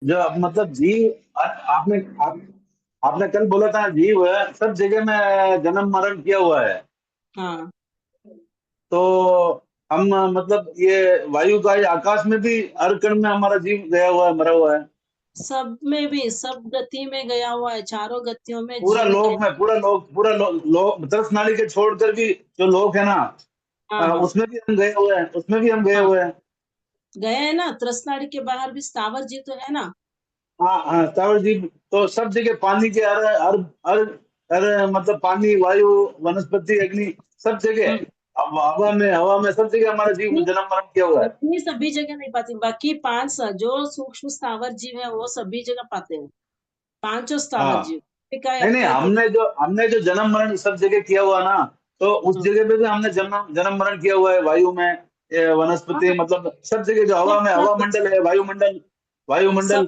जो मतलब जीव आपने आपने कल बोला था जीव है सब जगह में जन्म मरण किया हुआ है। हाँ, तो हम मतलब ये वायु का ये आकाश में भी हर कण में हमारा जीव गया हुआ है, मरा हुआ है। सब में भी, सब गति में गया हुआ है, चारों गतियों में पूरा जीव गया। लोक में पूरा लोक दस नाली के छोड़कर भी जो लोक है ना, हाँ हाँ उसमें भी हम गए हुए हैं, उसमें भी हम गए हाँ, हुए हैं। गए हैं ना, त्रसनाड़ी के बाहर भी स्थावर जीव तो है ना। हाँ हाँ, स्थावर जीव तो सब जगह पानी के हर हर हर हर मतलब पानी वायु वनस्पति अग्नि सब जगह। हम्म। अब हवा में सब जगह हमारा जीव नहीं, जन्म मरण किया हुआ है। नहीं, सभी जगह नहीं पाती, बाकी पांच जो सूक्ष्म स्थावर जीव है वो सभी जगह पाते हैं, पांचों स्थावर हाँ, जीव। क्या है, नहीं नहीं, अक्का के। हमने जो जन्म मरण सब जगह किया हुआ ना, तो उस हाँ जगह पे भी हमने जन्म जन्म मरण किया हुआ है, वायु में, ये वनस्पति, हाँ, मतलब सब जगह जो हवा सब में, हवा सब मंडल है, वायुमंडल, वायुमंडल।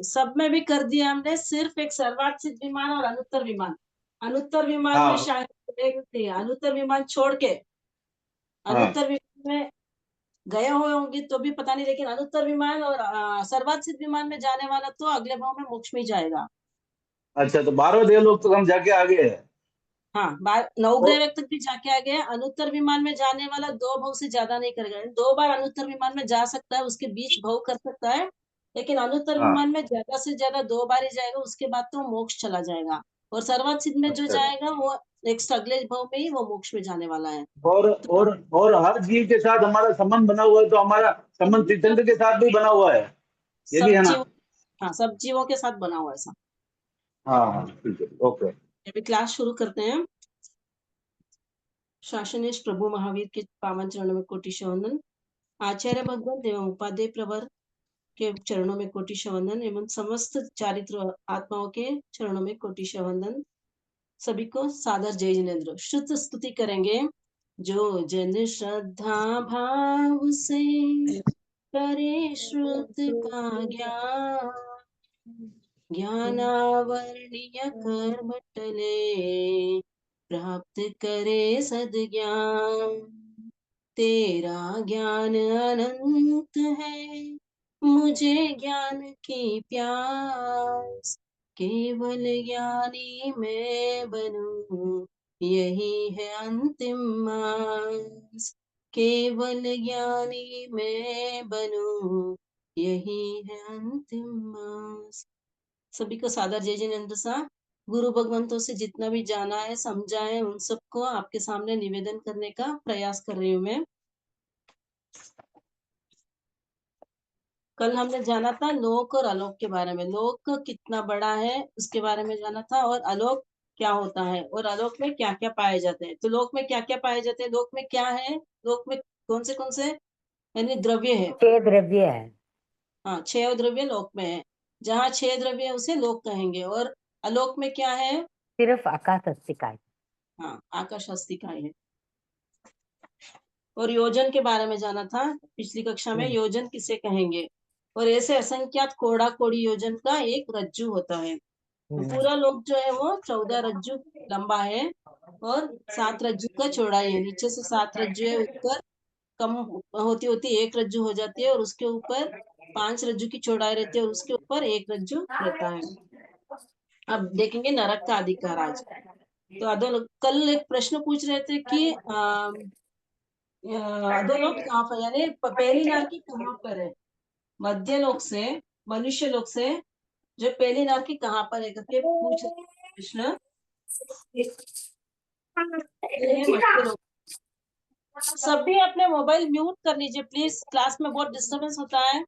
सब में भी कर दिया हमने, सिर्फ एक सर्वार्थित विमान और अनुत्तर विमान। अनुत्तर विमान में हाँ शायद एक नहीं, अनुत्तर विमान छोड़ के, हाँ। अनुत्तर विमान में गए हुए होंगे तो भी पता नहीं, लेकिन अनुत्तर विमान और सर्वार्थित विमान में जाने वाला तो अगले भाव में मोक्ष में ही जाएगा। अच्छा, तो 12वें देवलोक तक हम जाके आ गए हैं। हाँ, नवग्रह व्यक्त तक भी जाके आ गया। अनुत्तर विमान में जाने वाला दो भाव से ज्यादा नहीं करेगा, दो बार अनुत्तर विमान में जा सकता है, उसके बीच भाव कर सकता है, लेकिन अनुत्तर हाँ, विमान में ज्यादा से ज्यादा दो बार ही जाएगा, उसके बाद तो मोक्ष चला जाएगा। और सर्वात में जो अच्छा अच्छा। जाएगा वो नेक्स्ट अगले भाव में ही वो मोक्ष में जाने वाला है। और तो और हर जीव के साथ हमारा संबंध बना हुआ है, तो हमारा संबंध तीर्थंकर के साथ भी बना हुआ है, ये भी सब है ना। जीव, हाँ, सब जीवों के साथ बना हुआ है ऐसा। हाँ हाँ, ठीक है, ओके। अभी क्लास शुरू करते हैं। शासनेश प्रभु महावीर के पावन चरणों में कोटि वंदन। आचार्य भगवत एवं उपाध्याय प्रवर के चरणों में कोटि वंदन एवं समस्त चारित्र आत्माओं के चरणों में कोटि वंदन। सभी को सादर जय जिनेन्द्र। श्रुत स्तुति करेंगे। जो जन श्रद्धा भाव से करे श्रुत का ज्ञान, ज्ञानावरणीय कर्म टले, प्राप्त करे सद्ज्ञान। तेरा ज्ञान अनंत है, मुझे ज्ञान की प्यास, केवल ज्ञानी मैं बनूं, यही है अंतिम मास। केवल ज्ञानी मैं बनूं, यही है अंतिम मास। सभी को सादर जय जिनेन्द्र सा। गुरु भगवंतों से जितना भी जाना है समझा है उन सबको आपके सामने निवेदन करने का प्रयास कर रही हूँ मैं। कल हमने जाना था लोक और आलोक के बारे में, लोक कितना बड़ा है उसके बारे में जाना था, और आलोक क्या होता है, और आलोक में क्या क्या पाए जाते हैं। तो लोक में क्या क्या पाए जाते हैं, लोक में क्या है, लोक में कौन से यानी द्रव्य है। छह द्रव्य है। हाँ, छह द्रव्य लोक में है। जहाँ छह द्रव्य है उसे लोक कहेंगे। और आलोक में क्या है। सिर्फ आकाश अस्तिका है। हाँ, आकाश अस्तिका है। और योजन के बारे में जाना था पिछली कक्षा में, योजन किसे कहेंगे। और ऐसे असंख्यात कोड़ा कोड़ी योजन का एक रज्जु होता है। तो पूरा लोक जो है वो 14 रज्जु लंबा है, और 7 रज्जु का चौड़ाई है। नीचे से 7 रज्जु है, ऊपर कम होती होती एक रज्जु हो जाती है, और उसके ऊपर 5 रज्जु की चौड़ाई रहती है, और उसके ऊपर एक रज्जु रहता है। अब देखेंगे नरक का अधिकार आज। तो कल एक प्रश्न पूछ रहे थे कि अधोलोक कहाँ पर, यानी पहली नारकी कहाँ पर है। मध्य लोक से, मनुष्य लोक से जो पहली नारकी कहाँ पर है करके पूछ रहे थे प्रश्न। ये है मध्य लोक। सभी अपने मोबाइल म्यूट कर लीजिए प्लीज, क्लास में बहुत डिस्टरबेंस होता है।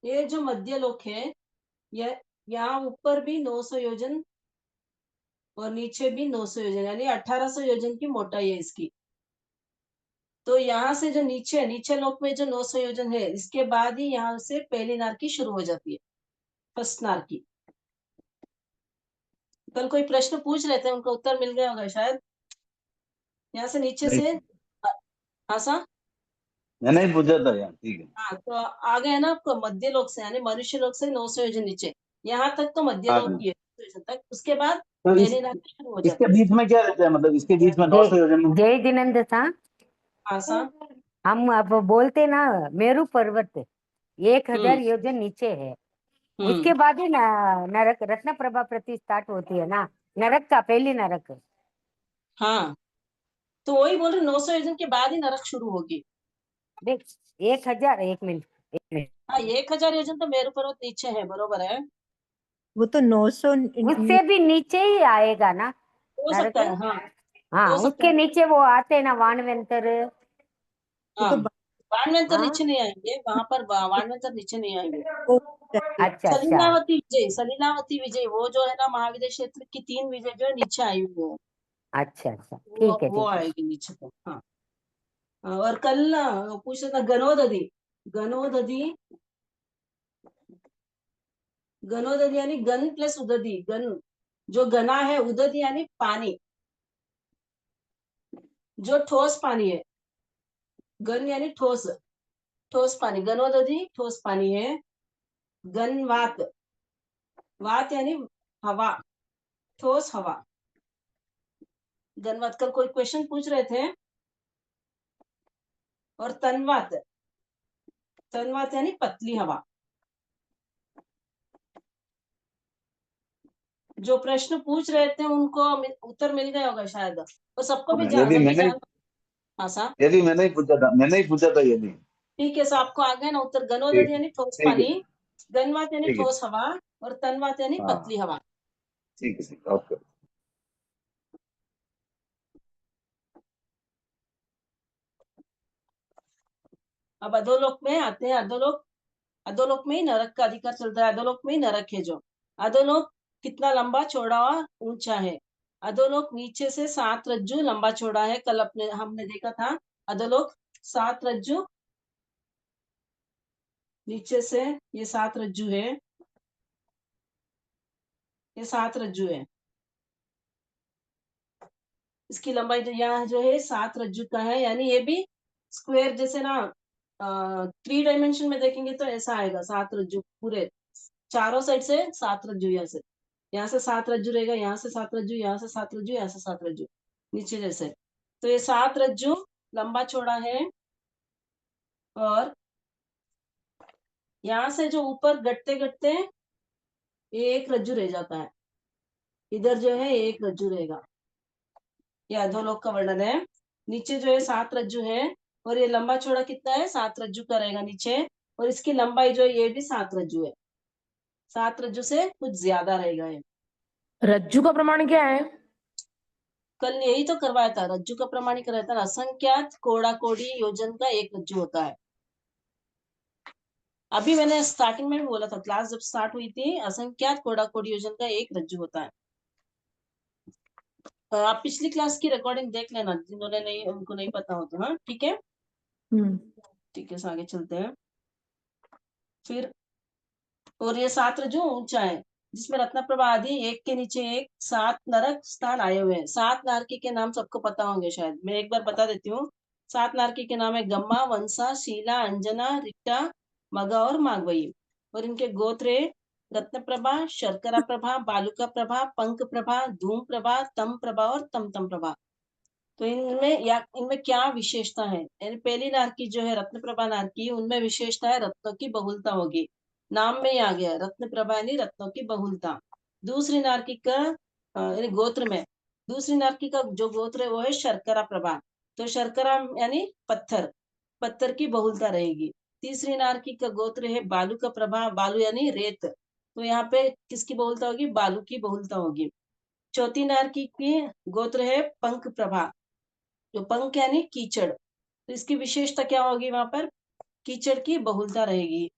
ये जो मध्य लोक है, यह यहाँ ऊपर भी 900 योजन और नीचे भी 900 योजन, यानी 1800 योजन की मोटाई है इसकी। तो यहाँ से जो नीचे लोक में जो 900 योजन है, इसके बाद ही यहाँ से पहली नारकी शुरू हो जाती है, फर्स्ट नारकी। कल कोई प्रश्न पूछ रहे थे, उनका उत्तर मिल गया होगा शायद। यहाँ से नीचे नहीं, से हाँ सा, मैंने ही पूछा था यार, ठीक है। हाँ, तो आ गए ना आपको मध्य लोक से, यानी मनुष्य लोक से 900 योजन नीचे, यहाँ तक तो मध्य हाँ लोक जी। की है 900 योजन तक। उसके बाद तो पहली नारकी शुरू हो इसके जाती है। बीच में क्या रहता है, मतलब इसके बीच में 900 जय योजन में। जय जिनेन्द्र सा। हाँ सा, हम अब बोलते ना मेरू पर्वत 1000 योजन नीचे है। उसके बाद ही नरक रत्न प्रभा प्रति स्टार्ट होती है ना, नरक का पहली नरक। हाँ, तो वही बोल रहे 900 योजन के बाद ही नरक शुरू होगी। देख 1000, एक मिनट हाँ, 1000 योजन तो मेरु पर्वत नीचे है, बरोबर है। वो तो 900 उससे भी नीचे ही आएगा ना हो नरक। सकता है, हाँ हाँ, हो सकता उसके है। नीचे वो आते हैं ना वानवेंतर। वो हाँ, तो वानवेंतर हाँ, नीचे नहीं आएंगे, वहां पर वानवेंतर नीचे नहीं आएंगे। अच्छा अच्छा सलीलावती विजय, सलीलावती विजय वो जो है ना महाविजय क्षेत्र की 3 विजय जो है नीचे आई हुई है, अच्छा अच्छा, वो ठीक है वो ठीक है। आएगी नीचे को। हाँ, और कल पूछ रहा था गनोदधी। गनोदधी, गनोदधी यानी गन प्लस उदधी। गन जो गना है, उदधी यानी पानी, जो ठोस पानी है। गन यानी ठोस, ठोस पानी। गनोदधी ठोस पानी है। गनवात, वात यानी हवा, ठोस हवा। गनवात कल कोई क्वेश्चन पूछ रहे थे। और तनवात, तनवात यानी पतली हवा। जो प्रश्न पूछ रहे थे उनको उत्तर मिल गया होगा शायद, और सबको भी यदि मतलब मैंने जान। हाँ सा, यदि मैंने ही पूछा था, मैंने ही पूछा था यदि। ठीक है, आपको आ गया ना उत्तर। ठीक गनोदधी यानी ठोस ठीक है पानी, गनवात यानी ठीक है। ठोस हवा, और तनवात यानी हाँ पतली हवा। ठीक है ओके। अब अधोलोक में आते हैं। अधोलोक, अधोलोक में ही नरक का अधिकार चलता है। अधोलोक में ही नरक है। जो अधोलोक कितना लंबा चौड़ा और ऊंचा है। अधोलोक नीचे से 7 रज्जु लंबा चौड़ा है। कल अपने हमने देखा था अधोलोक 7 रज्जु, नीचे से ये 7 रज्जु है, ये 7 रज्जु है। इसकी लंबाई जो यहाँ जो है 7 रज्जु का है, यानी ये भी स्क्वायर जैसे ना 3 डायमेंशन में देखेंगे तो ऐसा आएगा। 7 रज्जु पूरे चारों साइड से 7 रज्जु, यहाँ से 7 रज्जु रहेगा, यहाँ से 7 रज्जु, यहाँ से 7 रज्जु, यहाँ से 7 रज्जु, नीचे जैसे। तो ये 7 रज्जु लंबा चौड़ा है। और यहाँ से जो ऊपर गटते गटते एक रज्जु रह जाता है। इधर जो है एक रज्जु रहेगा। ये अधोलोक का वर्णन है। नीचे जो है 7 रज्जु है, और ये लंबा चौड़ा कितना है, 7 रज्जु का रहेगा नीचे। और इसकी लंबाई जो है ये भी 7 रज्जु है, 7 रज्जु से कुछ ज्यादा रहेगा ये। रज्जु का प्रमाण क्या है? कल यही तो करवाया था, रज्जु का प्रमाणिक रहता है। असंख्यात कोड़ा कोड़ी योजन का एक रज्जु होता है। अभी मैंने स्टार्टिंग में भी बोला था, क्लास जब स्टार्ट हुई थी, असंख्यात कोड़ा कोड़ी योजन का एक रज्जु होता है। आप पिछली क्लास की रिकॉर्डिंग देख लेना, जिन्होंने नहीं, उनको नहीं पता हो तो। हाँ ठीक है, ठीक है, आगे चलते हैं फिर। और ये 7 रज्जु ऊंचा है, जिसमें रत्न प्रभा आदि एक के नीचे एक 7 नरक स्थान आए हुए हैं। 7 नारकी के नाम सबको पता होंगे शायद, मैं एक बार बता देती हूँ। 7 नारकी के नाम है गम्मा, वंसा, शीला, अंजना, रिक्टा, मगा और मागवई। और इनके गोत्र रत्न प्रभा, शर्करा प्रभा, बालुका प्रभा, पंख प्रभा, धूम प्रभा, तम प्रभा और तम तम प्रभा। तो इनमें क्या विशेषता है? यानी पहली नारकी जो है रत्न प्रभा नारकी, उनमें विशेषता है रत्नों की बहुलता होगी। नाम में ही आ गया रत्न प्रभा यानी रत्नों की बहुलता। दूसरी नारकी का यानी गोत्र में, दूसरी नारकी का जो गोत्र है वो है शर्करा प्रभा। तो शर्करा यानी पत्थर, पत्थर की बहुलता रहेगी। तीसरी नारकी का गोत्र है बालू का प्रभा, बालू यानी रेत। तो यहाँ पे किसकी बहुलता होगी? बालू की बहुलता होगी। चौथी नारकी की गोत्र है पंख प्रभा, जो पंख यानी कीचड़। तो इसकी विशेषता क्या होगी? वहां पर कीचड़ की बहुलता रहेगी।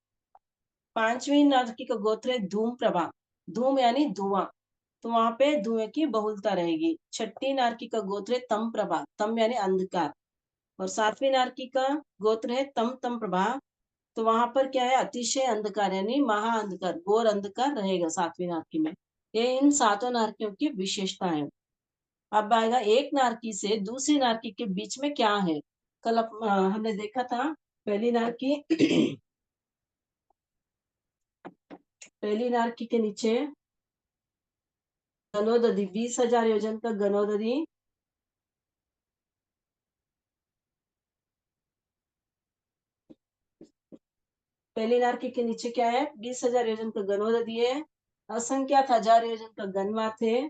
पांचवी नारकी का गोत्र है धूम प्रभा, धूम यानी धुआं, तो वहां पे धुएं की बहुलता रहेगी। छठी नारकी का गोत्र है तम प्रभा, तम यानी अंधकार। और सातवीं नारकी का गोत्र है तम तम प्रभा, तो वहां पर क्या है? अतिशय अंधकार यानी महा अंधकार, घोर अंधकार रहेगा सातवीं नारकी में। ये इन सातों नारकियों की विशेषता है। अब आएगा एक नारकी से दूसरी नारकी के बीच में क्या है। कल हमने देखा था पहली नारकी पहली नारकी के नीचे गनोदरी, 20,000 योजन का गनोदरी, पहली नारकी के नीचे क्या है? 20,000 योजन का गणोदधी है, असंख्यात 1000 योजन का गणवात है,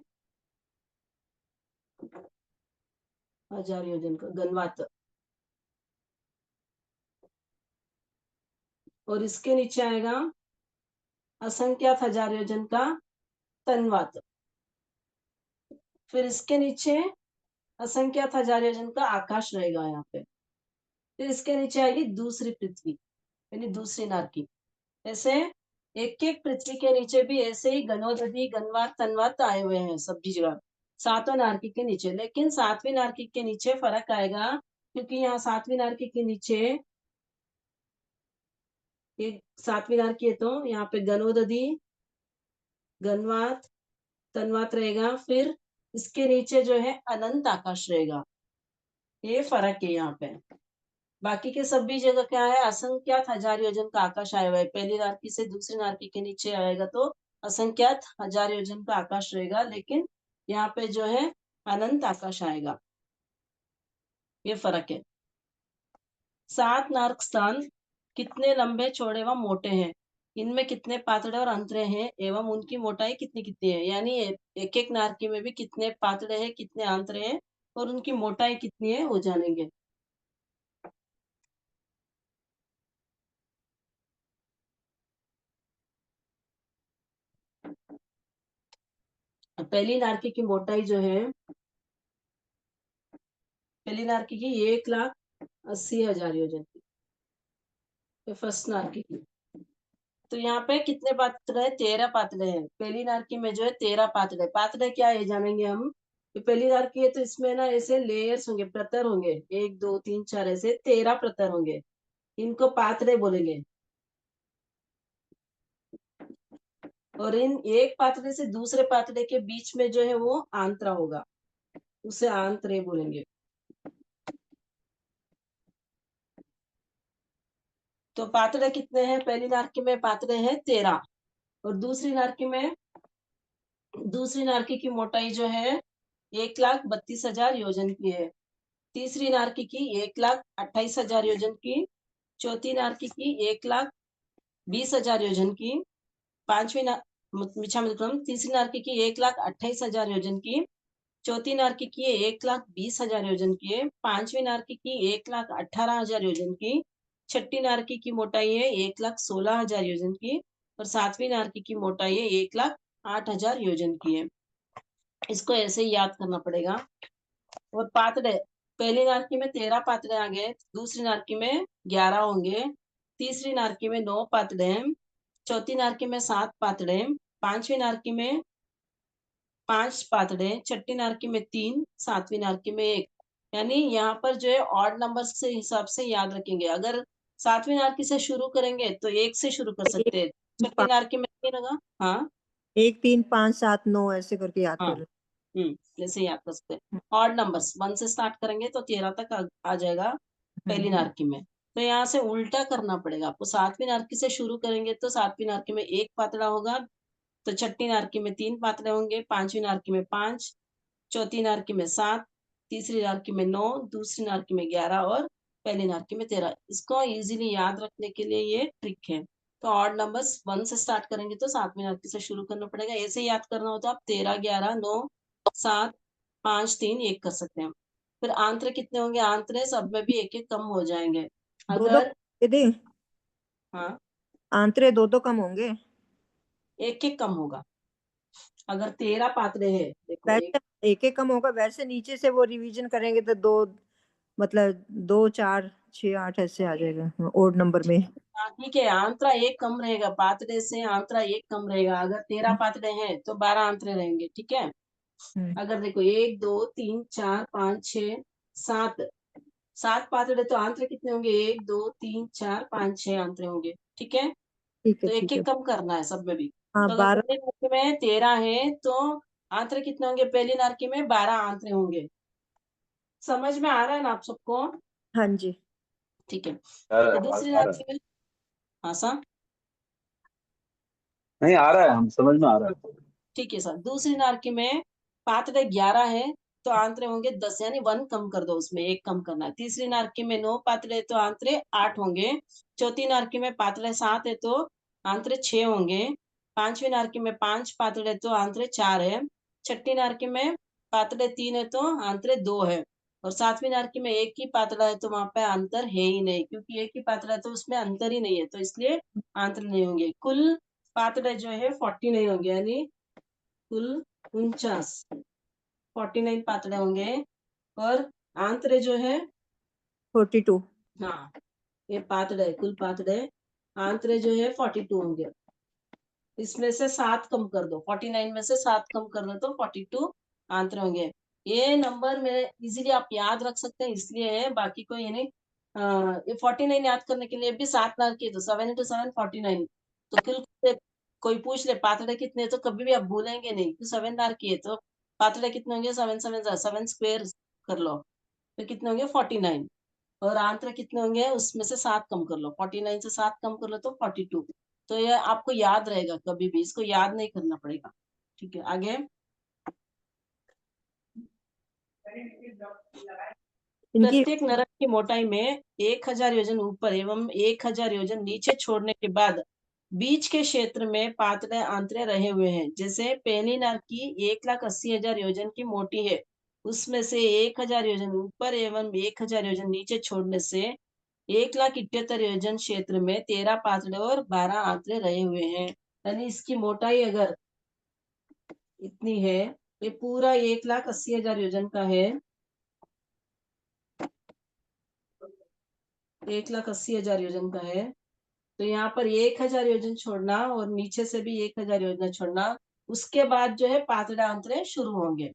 1000 योजन का गणवात, और इसके नीचे आएगा असंख्यात 1000 योजन का तन्वात। फिर इसके नीचे असंख्यात 1000 योजन का आकाश रहेगा यहाँ पे। फिर इसके नीचे आएगी दूसरी पृथ्वी, यानी दूसरी नारकी। ऐसे एक एक पृथ्वी के नीचे भी ऐसे ही गणोदधी, गणवात, तन्वात आए हुए हैं सब्जी जगह सातों नारकी के नीचे। लेकिन सातवीं नारकी के नीचे फर्क आएगा, क्योंकि यहाँ सातवीं नारकी के नीचे एक सातवीं नारकी है तो यहाँ पे गणोदधी, गणवात, तन्वात रहेगा। फिर इसके नीचे जो है अनंत आकाश रहेगा, ये फर्क है यहाँ पे। बाकी के सभी जगह क्या है? असंख्यात 1000 योजन का आकाश आया हुआ है। पहली नारकी से दूसरी नारकी के नीचे आएगा तो असंख्यात 1000 योजन का आकाश रहेगा, लेकिन यहाँ पे जो है अनंत आकाश आएगा, ये फर्क है। 7 नारक स्थान कितने लंबे, चौड़े व मोटे हैं? इनमें कितने पातड़े और अंतरे हैं एवं उनकी मोटाई कितनी कितनी है? यानी एक एक नारकी में भी कितने पातड़े हैं, कितने अंतरे हैं और उनकी मोटाई कितनी है, वो जानेंगे। पहली नारकी की मोटाई जो है, पहली नारकी की 1,80,000 योजन की, फर्स्ट नारकी की। तो यहाँ पे कितने पातड़े? 13 पातड़े हैं। पहली नारकी में जो है 13 पातड़े। पातड़े क्या है जानेंगे हम। तो पहली नारकी है तो इसमें ना ऐसे लेयर्स होंगे, प्रतर होंगे, 1 2 3 4 ऐसे 13 प्रतर होंगे, इनको पातड़े बोलेंगे। और इन एक पातड़े से दूसरे पातड़े के बीच में जो है वो आंतरा होगा, उसे आंतरे बोलेंगे। तो पातड़े कितने हैं? पहली नारकी में पातड़े हैं 13, और दूसरी नारकी की मोटाई जो है 1,32,000 योजन की है। तीसरी नारकी की 1,28,000 योजन की, चौथी नारकी की 1,20,000 योजन की, तीसरी नारकी की 1,28,000 योजन की, चौथी नारकी की 1,20,000 योजन की है, पांचवी नारकी की 1,18,000 योजन की, छठी नारकी की मोटाई है 1,16,000 योजन की, और सातवीं नारकी की मोटाई है 1,08,000 योजन की है। इसको ऐसे ही याद करना पड़ेगा। और पातड़े, पहली नारकी में 13 पातड़े आ गए, दूसरी नारकी में 11 होंगे, तीसरी नारकी में 9 पातड़े, चौथी नारकी में 7 पातड़े, पांचवी नारकी में 5 पातड़े, छठी नारकी में 3, सातवीं नारकी में 1। यानी यहाँ पर जो है ऑड नंबर्स के हिसाब से याद रखेंगे। अगर सातवीं नारकी से शुरू करेंगे तो 1 से शुरू कर सकते हैं। छठी नारकी में 3 होगा। हाँ 1 3 5 7 9 ऐसे करके याद हाँ, कर लो। जैसे याद कर सकते हैं। ऑड नंबर्स 1 से स्टार्ट करेंगे तो 13 तक आ जाएगा पहली नारकी में। तो यहाँ से उल्टा करना पड़ेगा आपको। सातवीं नारकी से शुरू करेंगे तो सातवीं नारकी में 1 पातड़ा होगा, तो छठी नारकी में 3 पातड़े होंगे, पांचवी नारकी में 5, चौथी नारकी में 7, तीसरी नारकी में 9, दूसरी नारकी में 11 और पहली नारकी में 13। इसको इजीली याद रखने के लिए ये ट्रिक है। तो ऑड नंबर्स 1 से स्टार्ट करेंगे तो सातवीं नारकी से शुरू करना पड़ेगा। ऐसे याद करना हो तो आप 13 11 9 7 5 3 1 कर सकते हैं। फिर आंतरे कितने होंगे? आंतरे सब में भी एक एक कम हो जाएंगे। 2 अगर दे हाँ, आंतरे 2 कम होंगे। एक एक कम होगा। अगर 13 पातड़े हैं, देखो वैसे एक एक कम होगा, वैसे नीचे से वो रिवीजन करेंगे तो 2 मतलब 2 4 6 8 ऐसे आ जाएगा ओड नंबर में। ठीक है, आंतरा एक कम रहेगा, पातड़े से आंतरा एक कम रहेगा। अगर 13 पातड़े हैं तो 12 आंतरे रहेंगे। ठीक है, अगर देखो 1 2 3 4 5 6 7 7 पातड़े तो आंतरे कितने होंगे? 1 2 3 4 5 6 आंतरे होंगे। ठीक है, ठीक है तो एक ठीक है। एक कम करना है सब में भी। हाँ तो अगर 12 पहली नारकी में 13 है तो आंतरे कितने होंगे? पहली नारकी में 12 आंतरे होंगे। समझ में आ रहा है ना आप सबको? हाँ जी। ठीक है, आ रहा तो है, दूसरी आ रहा है। नारकी में हाँ सर, नहीं आ रहा है, हम समझ में आ रहा है। ठीक है सर। दूसरी नारकी में पातड़े 11 है, तो आंतरे होंगे 10, यानी 1 कम कर दो, उसमें 1 कम करना है। तीसरी नारकी में 9 पातड़े तो आंतरे 8 होंगे। चौथी नारकी में पातड़े 7 है तो आंतरे 6 होंगे। पांचवी नारकी में 5 पातड़े तो आंतरे 4 है। छठी नारकी में पातड़े 3 है तो आंतरे 2 है। और सातवीं नारकी में एक ही पातड़ा है तो वहां पे अंतर है ही नहीं, क्योंकि एक ही पातड़ा है तो उसमें अंतर ही नहीं है, तो इसलिए आंतर नहीं होंगे। कुल पातड़े जो है 49 होंगे, यानी कुल 49 पातड़े होंगे। और आंतरे जो है 42। हाँ, ये पातड़े, कुल पातड़े आंतरे जो है 42 होंगे। इसमें से 7 कम कर दो, 49 में से 7 कम कर दो तो 42 आंतरे होंगे। ये नंबर मेरे इजीली आप याद रख सकते हैं, इसलिए है, बाकी कोई यानी ये 49 याद करने के लिए भी 7 नार किए तो 7 into 7 49। तो कुल कोई पूछ ले पातड़े कितने, तो कभी भी आप भूलेंगे नहीं। तो 7 नार किए तो पातड़े कितने होंगे, 7 स्क्वायर कर लो तो कितने होंगे 49। और आंतरे कितने होंगे, उसमें से 7 कम कर लो, 49 से 7 कम कर लो तो 42। तो ये आपको याद रहेगा, कभी भी इसको याद नहीं करना पड़ेगा। ठीक है, आगे। इनकी प्रत्येक नरक की मोटाई में 1000 योजन ऊपर एवं 1000 योजन नीचे छोड़ने के बाद बीच के क्षेत्र में पातड़े आंतरे रहे हुए हैं। जैसे पहली नर की 1,80,000 योजन की मोटी है, उसमें से 1000 योजन ऊपर एवं 1000 योजन नीचे छोड़ने से 1,78,000 योजन क्षेत्र में 13 पातड़े और 12 आंतरे रहे हुए हैं। यानी इसकी मोटाई अगर इतनी है, ये पूरा 1,80,000 योजन का है, 1,80,000 योजन का है, तो यहाँ पर 1000 योजन छोड़ना और नीचे से भी 1000 योजन छोड़ना, उसके बाद जो है पातड़ा अंतरे शुरू होंगे,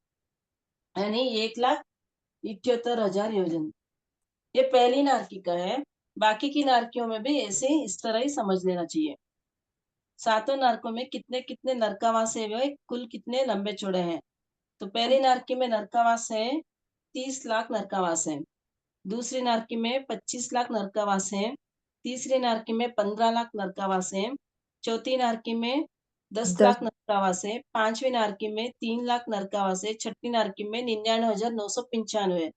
यानी 1,78,000 योजन। ये पहली नारकी का है। बाकी की नारकियों में भी ऐसे इस तरह ही समझ लेना चाहिए। सातों नारकों में कितने कितने नरकावास है, वे कुल कितने लंबे चौड़े हैं। तो पहली नारकी में नरकावास है 30 लाख नरकावास है। दूसरी नारकी में 25 लाख नरकावास है। तीसरी नारकी में 15 लाख नरकावास है। चौथी नारकी में 10 10 लाख नरकावास है। पांचवी नारकी में 3 लाख नरकावास है। छठी नारकी में 99,995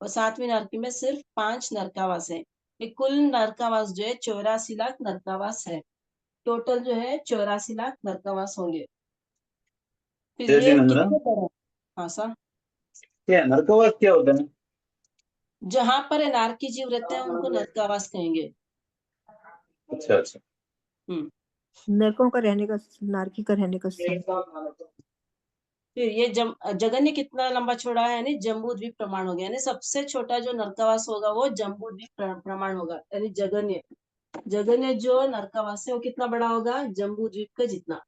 और सातवीं नारकी में सिर्फ 5 नरकावास है। ये कुल नरकावास जो है 84 लाख नरकावास है। टोटल जो है 84 लाख नरकावास होंगे। फिर जय ये जिनेंद्र। कितने बड़ा, हाँ सर, क्या नरकवास क्या होता है? जहां पर नारकी जीव रहते हैं उनको नरकावास कहेंगे। अच्छा अच्छा। हम्म। नरकों का रहने का, नारकी का रहने का स्थान। फिर ये जगन्य कितना लंबा छोड़ा है, यानी जम्बू द्वीप प्रमाण हो गया, यानी सबसे छोटा जो नरकावास होगा वो जम्बू द्वीप प्रमाण होगा, यानी जगन्य, जगन्य जो नरकावास है वो कितना बड़ा होगा, जम्बू द्वीप का जितना।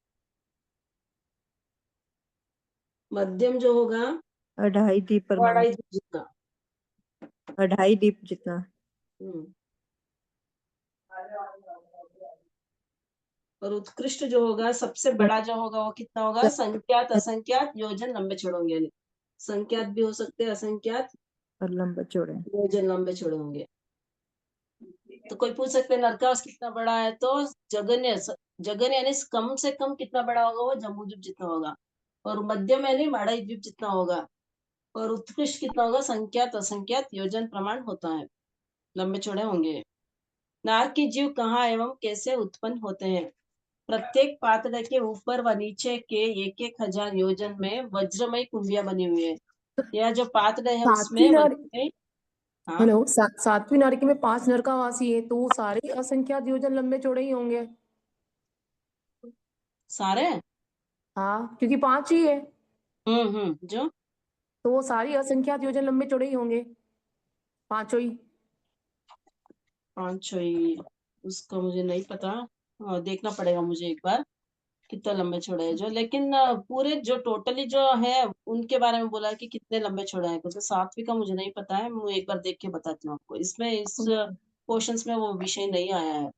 मध्यम जो होगा 2.5 द्वीप वो परमाणु। 2.5 द्वीप जितना। 2.5 द्वीप जितना। हम्म। और उत्कृष्ट जो होगा, सबसे बड़ा जो होगा वो कितना होगा, संख्यात असंख्यात योजन लंबे चौड़े होंगे, यानी संख्यात भी हो सकते हैं, असंख्यात और लंबा चौड़ा। योजन लंबे चौड़े होंगे। तो कोई पूछ सकते हैं नरकावास कितना बड़ा है, तो जगन्य, जगन्य यानी कम से कम कितना बड़ा होगा, वो जम्बूद्वीप जितना होगा। और मध्यम यानी माड़ई द्वीप जितना होगा। और उत्कृष्ट कितना होगा, संख्यात असंख्यात योजन प्रमाण होता है, लंबे चौड़े होंगे। नार की जीव कहाँ एवं कैसे उत्पन्न होते हैं। प्रत्येक पातड़े के ऊपर व नीचे के 1,000 योजन में वज्रमय कुंडिया बनी हुई है। यह जो पातड़े है सातवीं उसमें नार वज्रमय, हाँ हेलो, सातवीं नारकी में 5 नरकावासी है, तो वो सारे असंख्यात योजन लंबे चौड़े ही होंगे। सारे, हाँ, क्योंकि 5 ही है, जो तो वो सारी असंख्यात योजन लंबे चौड़े ही होंगे, पांचों ही। पाँच ही, उसका मुझे नहीं पता। देखना पड़ेगा मुझे एक बार कितना लंबे चौड़े है जो, लेकिन पूरे जो टोटली जो है उनके बारे में बोला है कि कितने लंबे चौड़े हैं, क्योंकि सातवीं का मुझे नहीं पता है, मैं एक बार देख के बताती हूँ आपको। इसमें इस क्वेश्चंस में वो विषय नहीं आया है।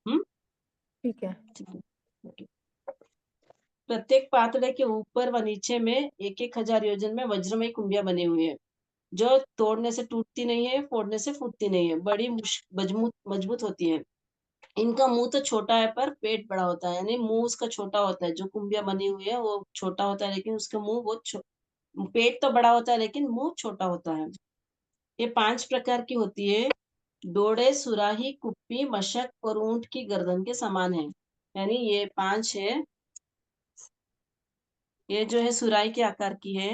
ठीक है। ठीक है। ओके। प्रत्येक पातड़े के ऊपर व नीचे में 1,000 योजन में वज्रमय कुंडिया बनी हुई है, जो तोड़ने से टूटती नहीं है, फोड़ने से फूटती नहीं है, बड़ी मजबूत मजबूत होती है। इनका मुंह तो छोटा है पर पेट बड़ा होता है, यानी मुंह उसका छोटा होता है। जो कुंभिया बनी हुई है वो छोटा होता है, लेकिन उसका मुंह बहुत पेट तो बड़ा होता है लेकिन मुंह छोटा होता है। ये 5 प्रकार की होती है। डोडे, सुराही, कुप्पी, मशक और ऊंट की गर्दन के समान है। यानी ये 5 है। ये जो है सुराही के आकार की है,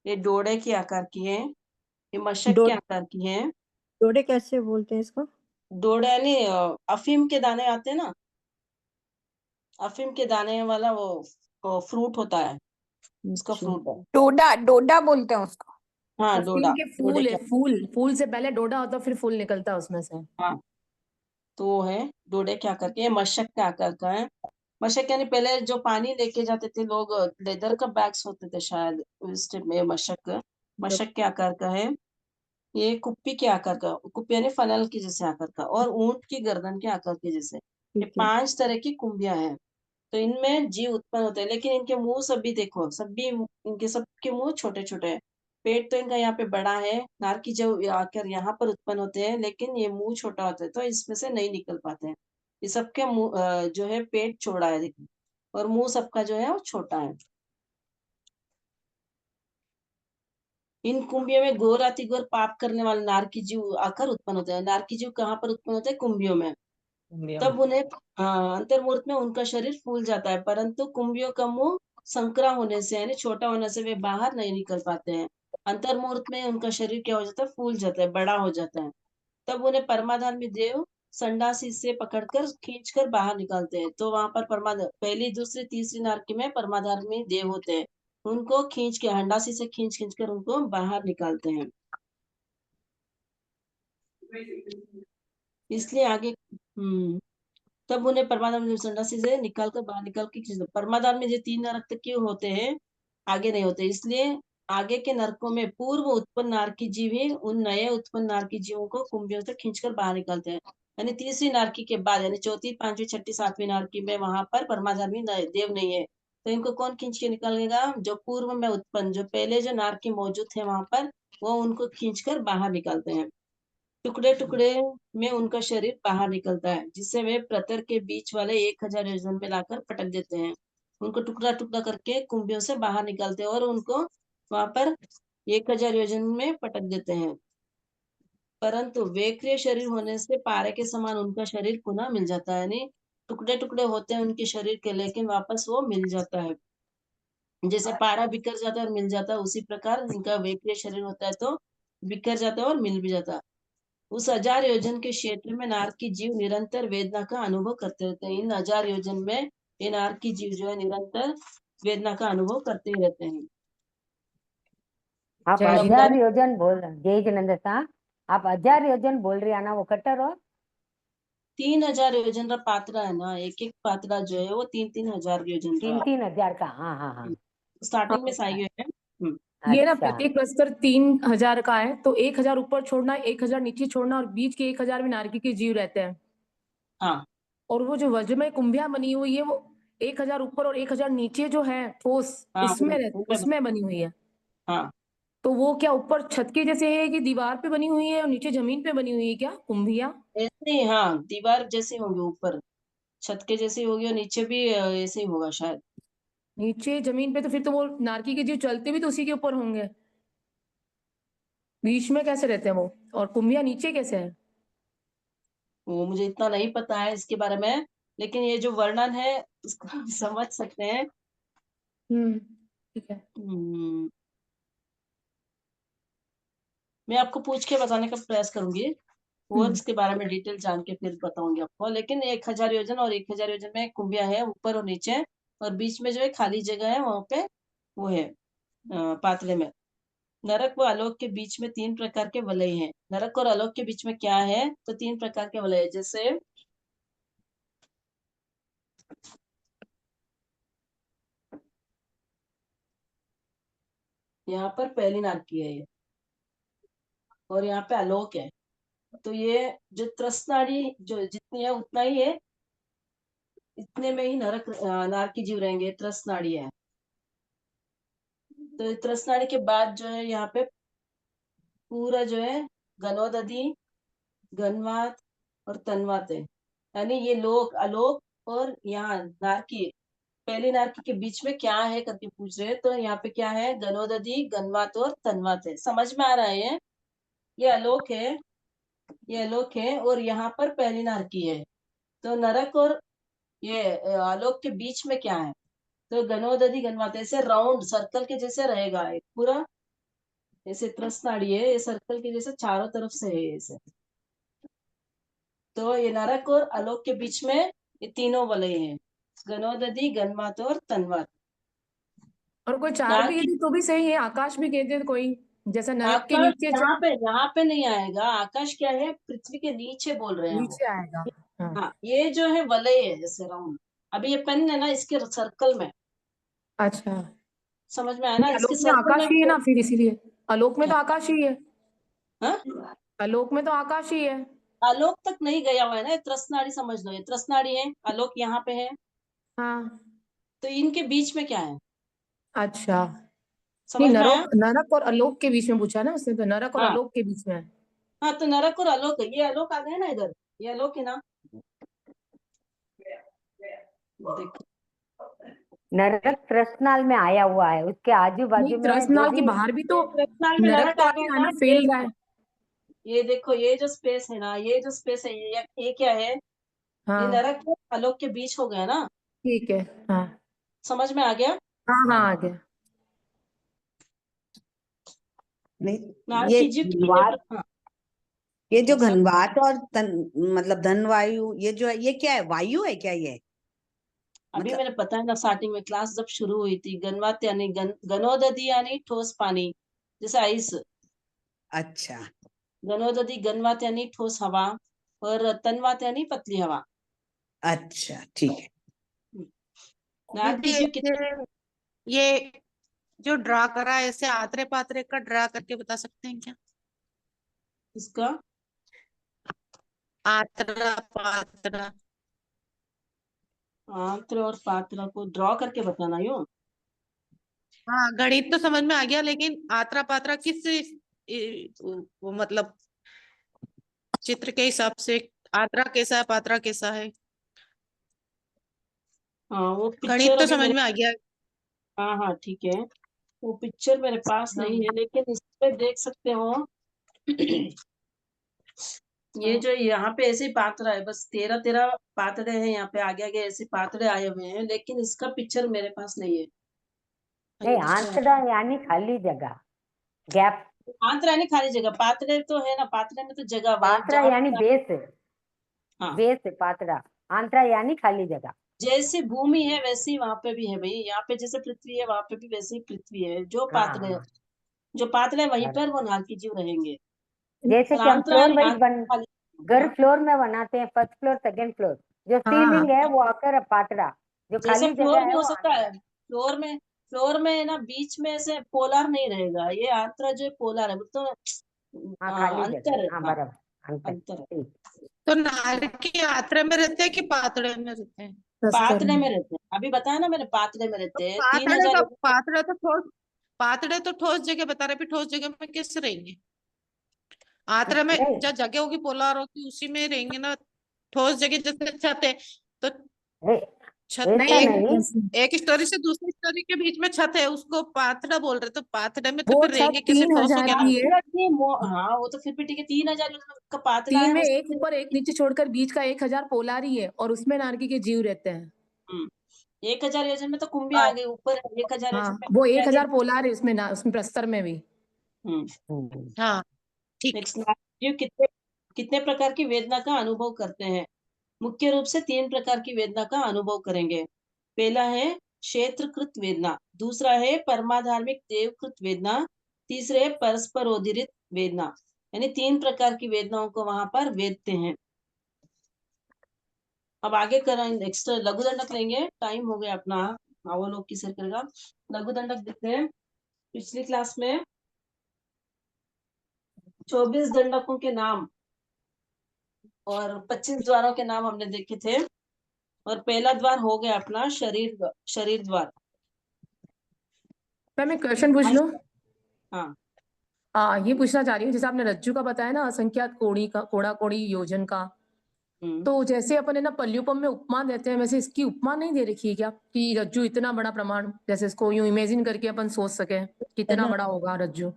ये डोडे के आकार की है, ये मशक डो के आकार की है। डोडे कैसे बोलते हैं इसको? डोडे यानी अफीम के दाने आते हैं ना, अफीम के दाने वाला वो फ्रूट होता है, उसका अच्छा। फ्रूट है। डोडा डोडा बोलते हैं उसको। हाँ अफीम डोडा, के डोडे फूल है, क्या। फूल फूल से पहले डोडा होता है, फिर फूल निकलता है उसमें से। हाँ तो वो है डोडे के आकार के, ये मशक के आकार का है। मशक यानी पहले जो पानी लेके जाते थे लोग, लेदर का बैग्स होते थे शायद उस टाइम में। मशक, मशक के आकार का है। ये कुप्पी के आकार का, कुप्पी यानी फनल के जैसे आकार का, और ऊंट की गर्दन के आकार के जैसे। ये ठीक है। 5 तरह की कुंभियां हैं। तो इनमें जीव उत्पन्न होते हैं, लेकिन इनके मुंह सभी देखो, सभी इनके सबके मुंह छोटे छोटे हैं। पेट तो इनका यहाँ पे बड़ा है, नार की जब आकर यहाँ पर उत्पन्न होते हैं, लेकिन ये मुंह छोटा होता है तो इसमें से नहीं निकल पाते हैं। ये सबके मुंह जो है पेट चौड़ा है देखो, और मुंह सबका जो है वो छोटा है। इन कुंभियों में घोर अति घोर पाप करने वाले नार की जीव आकर उत्पन्न होते हैं। नार की जीव कहाँ पर उत्पन्न होते हैं? कुंभियों में। तब उन्हें अंतर्मुहूर्त में उनका शरीर फूल जाता है, परंतु कुंभियों का मुंह संकरा होने से यानी छोटा होने से वे बाहर नहीं निकल पाते हैं। अंतर्मुहूर्त में उनका शरीर क्या हो जाता है? फूल जाता है, बड़ा हो जाता है। तब उन्हें परमाधार्मी देव संडासी से पकड़कर खींचकर बाहर निकालते हैं। तो वहां पर पहली, दूसरी, तीसरी नारकी में परमाधार्मी देव होते हैं। उनको खींच के, हंडासी से खींच खींच कर उनको बाहर निकालते हैं। इसलिए आगे तब उन्हें परमाधाम संडासी से निकाल कर बाहर निकाल के खींच दो। परमाधाम में जो 3 नरक तक के होते हैं, आगे नहीं होते। इसलिए आगे के नरकों में पूर्व उत्पन्न नारकी जीव ही उन नए उत्पन्न नारकी जीवों को कुंभियों से खींचकर बाहर निकालते हैं। यानी तीसरी नारकी के बाद, यानी चौथी, पांचवी, छठी, सातवीं नारकी में वहां पर परमाधामी देव नहीं है, तो इनको कौन खींच के निकालेगा? जो पूर्व में उत्पन्न, जो पहले जो नारकी मौजूद थे वहां पर, वो उनको खींचकर बाहर निकालते हैं। टुकड़े टुकड़े में उनका शरीर बाहर निकलता है, जिसे वे प्रतर के बीच वाले 1000 योजन में लाकर पटक देते हैं। उनको टुकड़ा टुकड़ा करके कुंभियों से बाहर निकालते हैं और उनको वहां पर 1000 योजन में पटक देते हैं। परंतु वेक्रिय शरीर होने से पारे के समान उनका शरीर पुनः मिल जाता है। यानी टुकड़े टुकड़े होते हैं उनके शरीर के, लेकिन वापस वो मिल जाता है। जैसे पारा बिखर जाता है और मिल जाता है, उसी प्रकार इनका वेक्रिय शरीर होता है तो बिखर जाता है और मिल भी जाता है। उस 1000 योजन के क्षेत्र में नार की जीव निरंतर वेदना का अनुभव करते रहते हैं। इन 1000 योजन में ये नार की जीव जो है निरंतर वेदना का अनुभव करते ही रहते हैं। आप जय श्री 1000 राम। योजन बोल रहे, जय जिनेंद्र साहब, आप 1000 योजन बोल रही है ना, वो कट्टर हो? 3000 योजन का पात्रा है ना, एक एक पात्रा जो है वो 3-3 हजार योजन का। 3-3 हजार का? हाँ हाँ हाँ। स्टार्टिंग में हाँ, साई है। ये ना अच्छा। प्रत्येक प्रस्तर 3000 का है, तो 1000 ऊपर छोड़ना, 1000 नीचे छोड़ना, और बीच के 1000 में नारकी के जीव रहते हैं। हाँ और वो जो वज्रमय कुंभिया बनी हुई है, वो 1000 ऊपर और 1000 नीचे जो है ठोस, हाँ उसमें बनी हुई है। हाँ तो वो क्या ऊपर छत के जैसे है कि दीवार पे बनी हुई है, और नीचे जमीन पे बनी हुई है क्या कुंभिया? ऐसे ही, हाँ दीवार जैसे होंगे, ऊपर छत के जैसे होगी और नीचे भी ऐसे ही होगा शायद। नीचे जमीन पे, तो फिर तो वो नारकी के जीव चलते भी तो उसी के ऊपर होंगे, बीच में कैसे रहते हैं वो, और कुंभिया नीचे कैसे है? वो मुझे इतना नहीं पता है इसके बारे में, लेकिन ये जो वर्णन है उसको हम समझ सकते हैं। ठीक है। हम्म, मैं आपको पूछ के बताने का प्रयास करूंगी, और इसके बारे में डिटेल जान के फिर बताऊंगी आपको। लेकिन 1000 योजन और 1000 योजन में कुंभिया है ऊपर और नीचे, और बीच में जो है खाली जगह है, वहां पे वो है पातले में। नरक व आलोक के बीच में 3 प्रकार के वलय हैं। नरक और आलोक के बीच में क्या है? तो 3 प्रकार के वलय है। जैसे यहाँ पर पहली नारकी है ये, और यहाँ पे आलोक है। तो ये जो त्रसनाड़ी जो जितनी है उतना ही है, इतने में ही नरक नारकी जीव रहेंगे। त्रसनाड़ी है, तो त्रसनाड़ी के बाद जो है यहाँ पे पूरा जो है गनोदधि, गनवात और तनवात है। यानी ये लोक, आलोक और यहाँ नारकी, पहली नारकी के बीच में क्या है करके पूछ रहे हैं। तो यहाँ पे क्या है, गनोदधी, गन्वात और तन्वात है। समझ में आ रहा है? ये आलोक है, ये आलोक है, और यहाँ पर पहली नारकी है। तो नरक और ये आलोक के बीच में क्या है? तो गनोदधी गन्वात, ऐसे राउंड सर्कल के जैसे रहेगा, एक पूरा ऐसे त्रस्नाड़ी है, ये सर्कल के जैसे चारों तरफ से है ऐसे। तो ये नरक और आलोक के बीच में ये तीनों वलय हैं, गनोदधी, गन्वात और तन्वात। और कोई चार भी नारकी यदि तो भी सही है, आकाश भी कहते हैं कोई, जैसा नरक के आकाश नीचे यहाँ पे नहीं आएगा। आकाश क्या है, पृथ्वी के नीचे बोल रहे हैं वो। नीचे आएगा। हाँ, हाँ, ये जो है वलय है जैसे राउंड। अभी ये पेन है ना, इसके सर्कल में, अच्छा। समझ में आया ना, नहीं, इसके आलोक में सर्कल आकाश ही है में। ना, फिर इसीलिए आलोक में तो आकाश ही है। हाँ, आलोक में तो आकाश ही है। आलोक तक नहीं गया हुआ है ना, ये त्रस्नाड़ी समझ लो, ये त्रस्नाड़ी है, आलोक यहाँ पे है। हाँ, तो इनके बीच में क्या है, अच्छा। नहीं, समझ में आया? नरक और आलोक के बीच में पूछा ना उसने, तो नरक और हाँ आलोक के बीच में है। हाँ, तो नरक और आलोक है। ये आलोक आ गया ना इधर, ये आलोक है ना, देखो। नरक त्रसनाल में आया हुआ है, उसके आजू बाजू नहीं, में जो त्रसनाल के भी बाहर भी तो त्रस्नाल में नरक नरक तो आ आ गया रहा है ना, ना, फैल रहा है। ये देखो, ये जो स्पेस है ना, ये जो स्पेस है, ये क्या है, ये हाँ, नरक और आलोक के बीच हो गया ना। ठीक है। हाँ समझ में आ गया? हाँ हाँ, आ गया। नहीं, ये नारकी जी धनवात, हाँ, ये जो सब घनवात और मतलब धन वायु, ये जो है, ये क्या है, वायु है क्या ये? अभी मतलब मैंने पता है ना, स्टार्टिंग में क्लास जब शुरू हुई थी, गनवात यानी गनोदधी यानी ठोस पानी, जैसे आइस। अच्छा गनोदधी, गनवात यानी ठोस हवा, और तन्वात यानी पतली हवा। अच्छा, ठीक है। नारकी दीदी जी कितने, ये जो ड्रा करा है, इसे आतरे पातरे का ड्रा करके बता सकते हैं क्या? इसका आतरा पातरा। आंत्र और पात्र को ड्रॉ करके बताना यूं। हाँ, गणित तो समझ में आ गया, लेकिन आतरा पातरा किस वो मतलब चित्र के हिसाब से, आतरा कैसा है, पातरा कैसा है? हाँ, वो गणित पिक्चर तो अभी समझ मेरे, में आ गया। हाँ हाँ ठीक है, वो पिक्चर मेरे पास हाँ नहीं है, लेकिन इस पे देख सकते हो। ये जो यहाँ पे ऐसे ही पात्र है, बस 13 पातड़े हैं यहाँ पे, आगे आगे ऐसे पातड़े आए हुए हैं, लेकिन इसका पिक्चर मेरे पास नहीं है। नहीं, आंतड़ा यानी खाली जगह, गैप। आंत्र यानी खाली जगह, पातड़े तो है ना, पातड़े में तो जगह है पात्रा जहाँ यानी पे। बेस, हाँ, बेस पात्रा। आंतरा यानी खाली जगह। जैसी भूमि है वैसी ही वहां पे भी है भाई, यहाँ पे जैसे पृथ्वी है वहां पे भी वैसी ही पृथ्वी है। जो पात्र है, हाँ, जो पात्र है वहीं हाँ। पर वो नारकी जीव रहेंगे। जैसे और कि हम आंतरा फ्लोर यानी वाइज आंतरिक खाली। घर हाँ, फ्लोर में बनाते हैं, फर्स्ट फ्लोर सेकंड फ्लोर, जो हाँ सीलिंग है वो आकर पात्रा, जो जैसे खाली फ्लोर जगह भी है हो वो सकता है, आंतरा। फ्लोर में ना बीच में से पोलर नहीं रहेगा, ये आंतरा जो है पोलर है, तो हाँ, खाली अंतर है। जगह, हाँ हाँ, बराबर, अंतर, अंतर है। ठीक। तो नारकी आतरे में रहते हैं कि पातड़े में रहते हैं? प्रस्तर पातड़े में। में रहते हैं, अभी बताया ना मैंने, पातड़े में तो रहते हैं। तीन पातड़े हजार तो पातड़े तो ठोस जगह बता रहे, फिर ठोस जगह में कैसे रहेंगे? आतरे में नहीं, जहाँ जगह होगी, पोलर होगी, उसी में रहेंगे ना। ठोस जगह जैसे छत है, तो छत ऐसा नहीं, नहीं, एक स्टोरी से दूसरी स्टोरी के बीच में छत है, उसको पाथड़ा बोल रहे, तो पाथड़े में तो वो फिर छत रहेंगे कैसे? ठोस हो 3000 गया ना। की है। हाँ, वो तो फिर भी ठीक है, 3000 का पातला है तीन में वो। एक ऊपर एक नीचे छोड़कर बीच का 1000 पोलारी है, और उसमें नारकी के जीव रहते हैं। 1000 योजन में तो कुंभी आ गई ऊपर, 1000 योजन हाँ, में वो कुंभी आ 1000 गई। पोलार है उसमें ना, उसमें प्रस्तर में भी। हाँ, ठीक। नेक्स्ट, जीव कितने कितने प्रकार की वेदना का अनुभव करते हैं? मुख्य रूप से 3 प्रकार की वेदना का अनुभव करेंगे। पहला है क्षेत्रकृत वेदना, दूसरा है परमाधार्मिक देवकृत वेदना, तीसरे है परस्पर उदीरित वेदना। यानी 3 प्रकार की वेदनाओं को वहां पर वेदते हैं। अब आगे करेंगे, नेक्स्ट लघु दंडक लेंगे, टाइम हो गया अपना, वो लोग किस करेगा। लघु दंडक देखते हैं। पिछली क्लास में 24 दंडकों के नाम और 25 द्वारों के नाम हमने देखे थे, और पहला द्वार हो गया अपना शरीर द्वार। मैं क्वेश्चन पूछ लूं? हाँ, ये पूछना चाह रही हूँ, जैसे आपने रज्जु का बताया ना, असंख्यात कोणी का, कोड़ा कोड़ी योजन का, तो जैसे अपन है ना पल्युपम में उपमा देते हैं, वैसे इसकी उपमा नहीं दे रखी है क्या कि रज्जु इतना बड़ा प्रमाण, जैसे इसको यूं इमेजिन करके अपन सोच सके कितना बड़ा होगा रज्जु।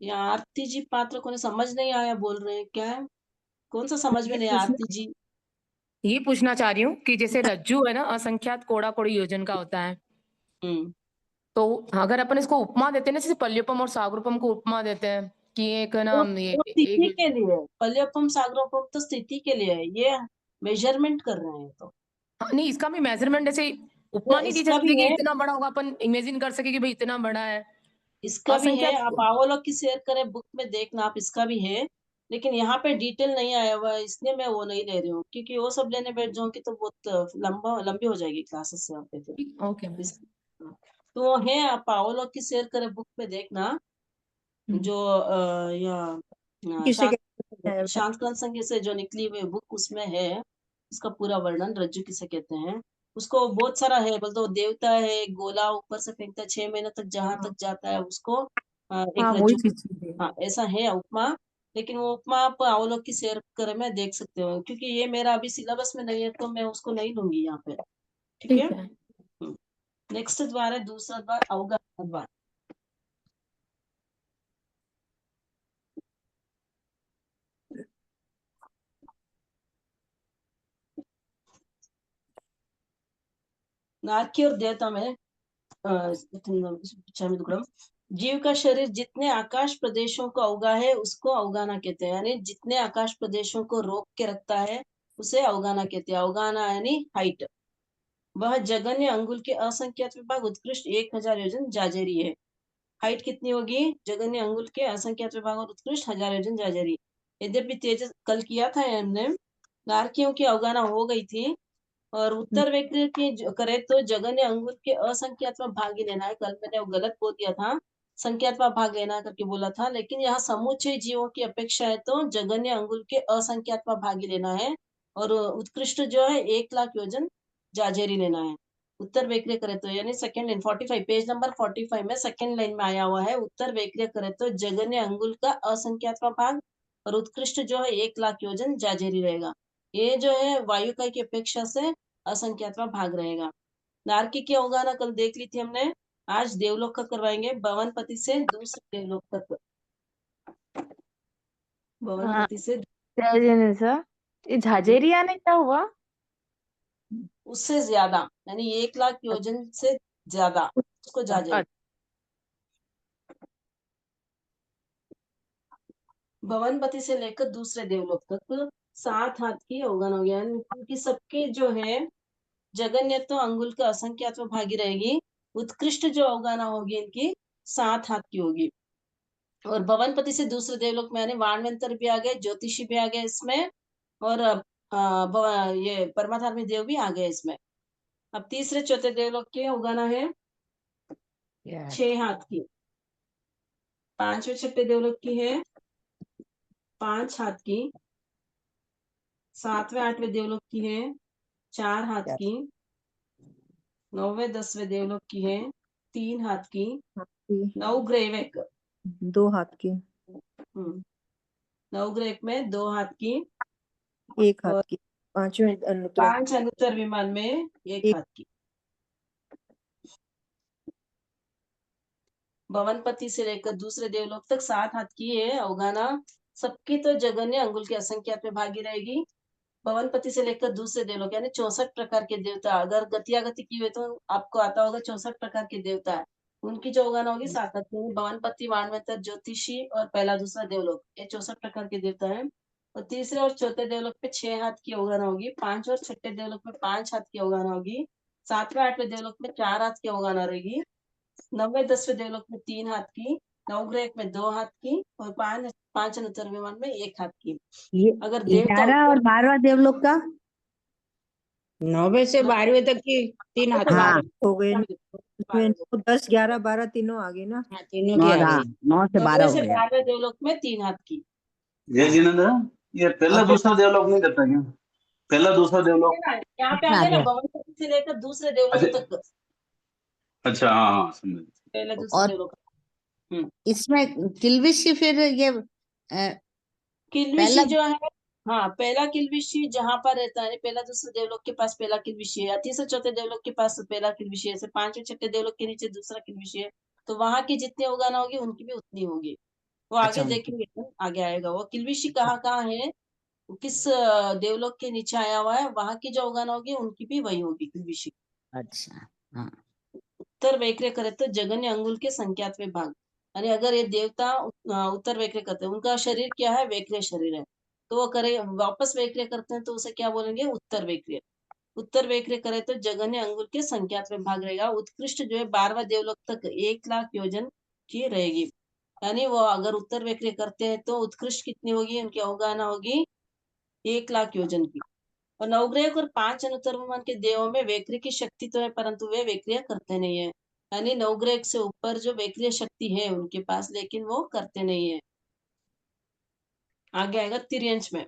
ये आरती जी पात्र को समझ नहीं आया बोल रहे हैं क्या? कौन सा समझ में नहीं आया आरती जी? ये पूछना चाह रही हूँ कि जैसे रज्जु है ना असंख्यात कोड़ा कोड़ी योजन का होता है, हम्म तो अगर अपन इसको उपमा देते हैं ना, जैसे पल्युपम और सागरूपम को उपमा देते हैं कि एक ना वो स्थिति के लिए है। पल्यपम सागरोपम तो स्थिति के लिए है, ये मेजरमेंट कर रहे हैं तो। नहीं इसका भी मेजरमेंट जैसे उपमा नहीं दी जा इसका भी सकती कि है, इतना बड़ा होगा, अपन इमेजिन कर सके कि भाई इतना बड़ा है। इसका भी है। असंख्यात आप आवलोक की शेयर करें बुक में देखना, आप इसका भी है, लेकिन यहाँ पे डिटेल नहीं आया हुआ है, इसलिए मैं वो नहीं ले रही हूँ, क्योंकि वो सब लेने बैठ जाऊंगी तो बहुत लंबी हो जाएगी क्लासेस यहाँ पे फिर। ओके तो वो है, आप आवलोक की शेयर करें बुक में देखना, जो किसे कहते हैं? शांतकांत संघ से जो निकली हुई बुक उसमें है इसका पूरा वर्णन, रज्जु किसे कहते हैं। उसको बहुत सारा है, बोलते वो देवता है, गोला ऊपर से फेंकता है, 6 महीने तक जहां तक जाता है उसको एक हाँ वही रज्जु। चीज है। हाँ ऐसा है उपमा, लेकिन वो उपमा आप अवलोक की शेयर करे में देख सकते हो, क्योंकि ये मेरा अभी सिलेबस में नहीं है तो मैं उसको नहीं लूंगी यहाँ पे। ठीक है। ठीक है। नेक्स्ट द्वार है दूसरा द्वार, अवगाहन द्वार। नारकी और देवता में जीव का शरीर जितने आकाश प्रदेशों को अवगा है उसको अवगाना कहते हैं, यानी जितने आकाश प्रदेशों को रोक के रखता है उसे अवगाना कहते हैं। अवगाना यानी हाइट। वह जगन्य अंगुल के असंख्यात विभाग उत्कृष्ट 1000 योजन जाजेरी है। हाइट कितनी होगी? जगन्य अंगुल के असंख्यात विभाग और उत्कृष्ट 1000 योजन जाजेरी। यद्यपि तेज कल किया था हमने, नारकियों की अवगाना हो गई थी, और उत्तर वक्र की करे तो जगन्य अंगुल के असंख्यात्मक भाग ही लेना है। कल मैंने वो गलत बोल दिया था, संख्यात्मक भाग लेना करके बोला था, लेकिन यहाँ समुच्चय जीवों की अपेक्षा है तो जगन्य अंगुल के असंख्यात्मक भाग ही लेना है, और उत्कृष्ट जो है 1,00,000 योजन जाजेरी लेना है। उत्तर वक्र करे तो, यानी सेकंड लाइन 45 पेज नंबर 45 में सेकंड लाइन में आया हुआ है, उत्तर वक्र करे तो जगन्य अंगुल का असंख्यात्मक भाग और उत्कृष्ट जो है 1,00,000 योजन जाजेरी रहेगा। ये जो है वायुका की अपेक्षा से असंख्यात्मक भाग रहेगा। नारकी की अवगाहना कल देख ली थी हमने, आज देवलोक का करवाएंगे, भवनपति से दूसरे देवलोक तक। भवनपति से सर ये झाजेरिया ने क्या हुआ? उससे ज्यादा, यानी 1,00,000 योजन से ज्यादा उसको जाजेरी। भवनपति से लेकर दूसरे देवलोक तक 7 हाथ की अवगाहना हो गया, क्योंकि सबके जो है जगन्य तो अंगुल का असंख्यात्मक भागी रहेगी, उत्कृष्ट जो अवगाहना होगी इनकी 7 हाथ की होगी। और भवनपति से दूसरे देवलोक में यानी वाणवंतर भी आ गए, ज्योतिषी भी आ गए इसमें, और ये परमाधार्मी देव भी आ गए इसमें। अब तीसरे चौथे देवलोक के अवगाहना है 6 हाथ की। पांचवें छठे देवलोक की है 5 हाथ की। सातवें आठवें देवलोक की है 4 हाथ की। 9वें 10वें देवलोक की है 3 हाथ की। नवग्रह 2 हाथ की, नवग्रह में 2 हाथ की, 1 हाथ की, 5वें अनुत्तर 5 अनुत्तर विमान में 1 हाथ की। भवनपति से लेकर दूसरे देवलोक तक 7 हाथ की है अवगाहना, सबकी तो जगन्य अंगुल के असंख्यात में भागी रहेगी। भवनपति से लेकर दूसरे देवलोक यानी 64 प्रकार के देवता, अगर गति की हुए तो आपको आता होगा 64 प्रकार के देवता है, उनकी जो अवगाहना होगी 7 हाथ की। भवनपति, वाणवंतर, ज्योतिषी और पहला दूसरा देवलोक, ये 64 प्रकार के देवता है। और तीसरे और चौथे देवलोक पे 6 हाथ की अवगाहना होगी। 5 और छठे देवलोक में 5 हाथ की अवगाहना होगी। 7वें 8वें देवलोक में 4 हाथ की अवगाहना रहेगी। 9वें 10वें देवलोक में 3 हाथ की, नवग्रह में 2 हाथ की, और 5 अनुत्तर विमान में 1 हाथ की। ये अगर देवता 11 और 12वां देवलोक का 9वें से 12वें तक की 3 हाथ हाँ वाले हो गए, इसमें 9, 10, 11, 12 तीनों आ गए ना। हाँ तीनों की आ गई। 9 से 12 हो से गया। 12वें देवलोक में 3 हाथ की। ये जिनेंद्र, ये पहला दूसरा देवलोक नहीं करता क्या? पहला दूसरा देवलोक यहाँ पे आ गया ना, भवनपति से लेकर दूसरे देवलोक तक। अच्छा हाँ हाँ समझ। पहले दूसरे और देवलोक। इसमें किल्विश फिर ये किल्विशी पहला जो है हाँ, पहला किल्बिशी जहाँ पर रहता है, पहला दूसरे देवलोक के पास पहला किल्बिशी है, तीसरे चौथे देवलोक के पास पहला किल्बिशी है, ऐसे पांचवें छठे देवलोक के नीचे दूसरा किल्बिशी है। तो वहां की जितनी उगाना होगी उनकी भी उतनी होगी। वो आगे अच्छा देखेंगे, आगे आएगा वो किल्बिशी कहाँ है, किस देवलोक के नीचे आया हुआ है, वहां की जो उगाना होगी उनकी भी वही होगी किल्बिशी। अच्छा हाँ उत्तर वैक्रिय करे तो जगन्य अंगुल के संख्यात्मक भाग, यानी अगर ये देवता उत्तर वैक्रिय करते हैं, उनका शरीर क्या है, वैक्रिय शरीर है, तो वो करे वापस वैक्रिय करते हैं तो उसे क्या बोलेंगे, उत्तर वैक्रिय। उत्तर वैक्रिय करे तो जगन्य अंगुल के संख्यात्मक भाग रहेगा। उत्कृष्ट जो है 12वां देवलोक तक 1,00,000 योजन की रहेगी, यानी वो अगर उत्तर वैक्रिय करते हैं तो उत्कृष्ट कितनी होगी, उनकी अवगाहना होगी 1,00,000 योजन की। और नवग्रह और 5 अनुत्तर विमान के देवों में वैक्रिय की शक्ति तो है, परंतु वे वैक्रिय करते नहीं है, यानी नवग्रह से ऊपर जो वैक्रिय शक्ति है उनके पास, लेकिन वो करते नहीं है। आगे आएगा तिर्यंश में,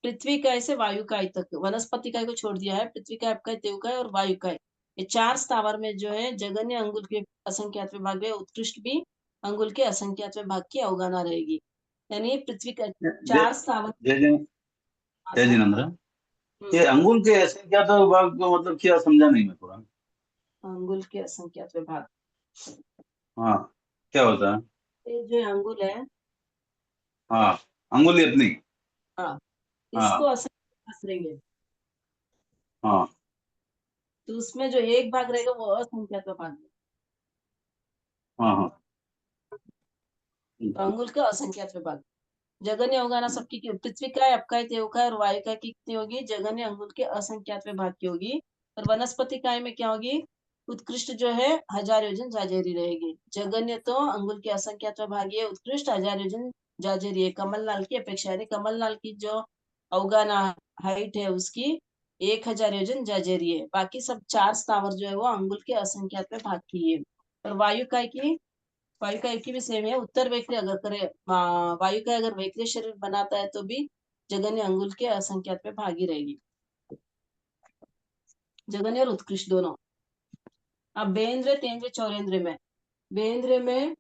पृथ्वी काय से वायु काय तक, वनस्पति काय को छोड़ दिया है, पृथ्वी काय, अपकाय, देवकाय और वायु काय, ये 4 स्थावर में जो है जगन्य अंगुल के असंख्यात भाग है, उत्कृष्ट भी अंगुल के असंख्यात भाग की अवगाहना रहेगी। यानी पृथ्वी का 4 स्थावर। जय जिनेंद्र, ये अंगुल के असंख्यात भाग को मतलब क्या समझा नहीं मैं थोड़ा। अंगुल के असंख्यात भाग, हाँ, क्या होता है? ये जो अंगुल है, हाँ, अंगुली अपनी। हाँ, इसको हाँ असंख्यात रहेंगे, हाँ तो उसमें जो एक भाग रहेगा वो असंख्यात भाग है। हाँ हाँ तो अंगुल का असंख्यात भाग, जगन्य अवगाहना सबकी पृथ्वी का, अपकाय, देवकाय और वायु काय की कितनी होगी, जगन्य अंगुल के असंख्यात भाग की होगी। और वनस्पति काय में क्या होगी, उत्कृष्ट जो है 1,000 योजन जाजेरी रहेगी। जगन्य तो अंगुल के असंख्यात भागी है, उत्कृष्ट 1,000 योजन जाजेरी है, कमललाल की अपेक्षा, यानी कमललाल की जो अवगाहना हाइट है उसकी 1,000 योजन जाजेरी है। बाकी सब 4 स्थावर जो है वो अंगुल के असंख्यात भाग की है। और वायु काय की, वायु का एक ही भी सेम है, उत्तर वैक्रिय अगर करे, वायु का अगर वैक्रिय शरीर बनाता है तो भी जगन्य अंगुल के असंख्यात पे भागी रहेगी, जगन्य और उत्कृष्ट दोनों। अब बेंद्र तेंद्र चौरेंद्र में, बेंद्र में,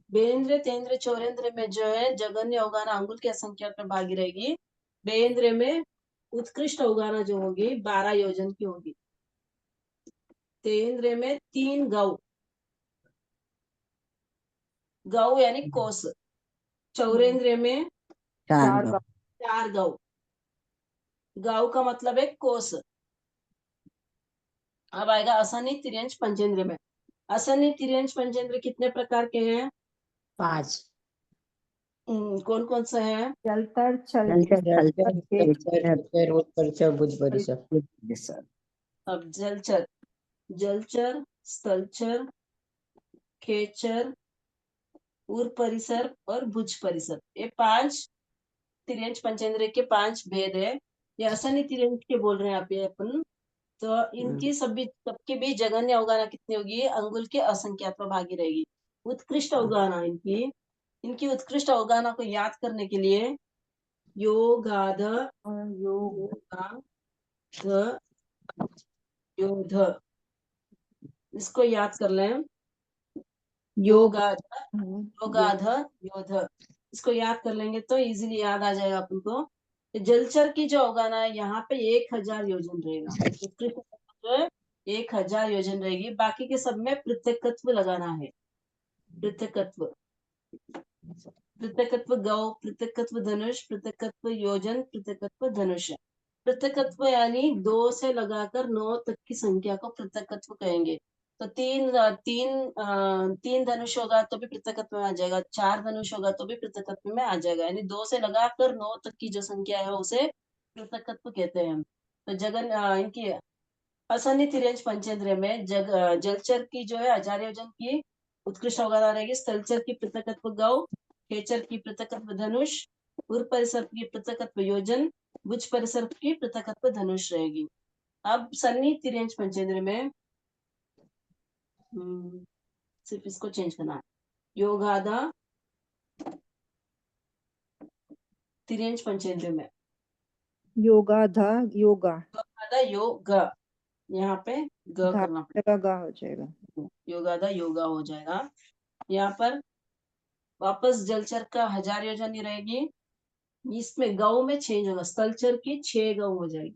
बेंद्र तेंद्र चौरेंद्र में जो है जगन्य अवगाहना अंगुल के असंख्यात पे भागी रहेगी। बेंद्र में उत्कृष्ट अवगाहना जो होगी 12 योजन की होगी। तेंद्र में 3 गौ, गौ यानी कोस। चौरेंद्र में 4 गौ। 4 गौ, गौ का मतलब है कोस। अब आएगा असनी तिर्यंश पंचेंद्र में, असनी तिर्यंश पंचेंद्र कितने प्रकार के हैं, 5 कौन कौन से हैं, जलतर, अब जलचर, जलचर, स्थलचर, खेचर, उर परिसर और भुज परिसर, ये 5 तिर्यंश पंचेंद्र के 5 भेद है। ये असनी तिर्यंश के बोल रहे हैं आप ये अपन। तो इनकी सभी सबकी भी जगन्य अवगाहना कितनी होगी, अंगुल के असंख्यात भागी रहेगी। उत्कृष्ट अवगाहना इनकी, इनकी उत्कृष्ट अवगाहना को याद करने के लिए योगाध, योगाध, योध, इसको याद कर लें, योगाध, योगाध, योध, इसको याद कर लेंगे तो इजीली याद आ जाएगा अपन को। जलचर की जो अवगाहना है यहाँ पे 1,000 योजन रहेगा, उत्कृष्ट जो है 1,000 योजन रहेगी। बाकी के सब में पृथकत्व लगाना है, पृथकत्व, पृथकत्व गौ, पृथकत्व धनुष, पृथकत्व योजन, पृथकत्व धनुष। पृथकत्व यानी 2 से लगाकर 9 तक की संख्या को पृथकत्व कहेंगे। तो 3 धनुष होगा तो भी पृथकत्व में आ जाएगा, 4 धनुष होगा तो भी पृथकत्व में आ जाएगा, यानी 2 से लगाकर 9 तक की जो संख्या है उसे पृथकत्व कहते हैं। तो इनकी असनी तिर्यंश पंचेंद्र में जलचर की जो है 1,000 योजन की उत्कृष्ट अवगाहना रहेगी, स्थलचर की पृथकत्व गौ, खेचर की पृथकत्व धनुष, उर परिसर की पृथकत्व योजन, भुज परिसर की पृथकत्व धनुष रहेगी। अब सन्नी तिर्यंश पंचेंद्र में सिर्फ इसको चेंज करना है, योगाधा तिर्यंश पंचेंद्र में, योगाधा, योगा, योगाधा योग, यहाँ पे ग करना जगह गा हो जाएगा, पड़ेगा, योगाधा योगा हो जाएगा। यहाँ पर वापस जलचर का 1,000 योजन ही रहेगी, इसमें गौ में चेंज होगा, स्थलचर की 6 गौ हो जाएगी,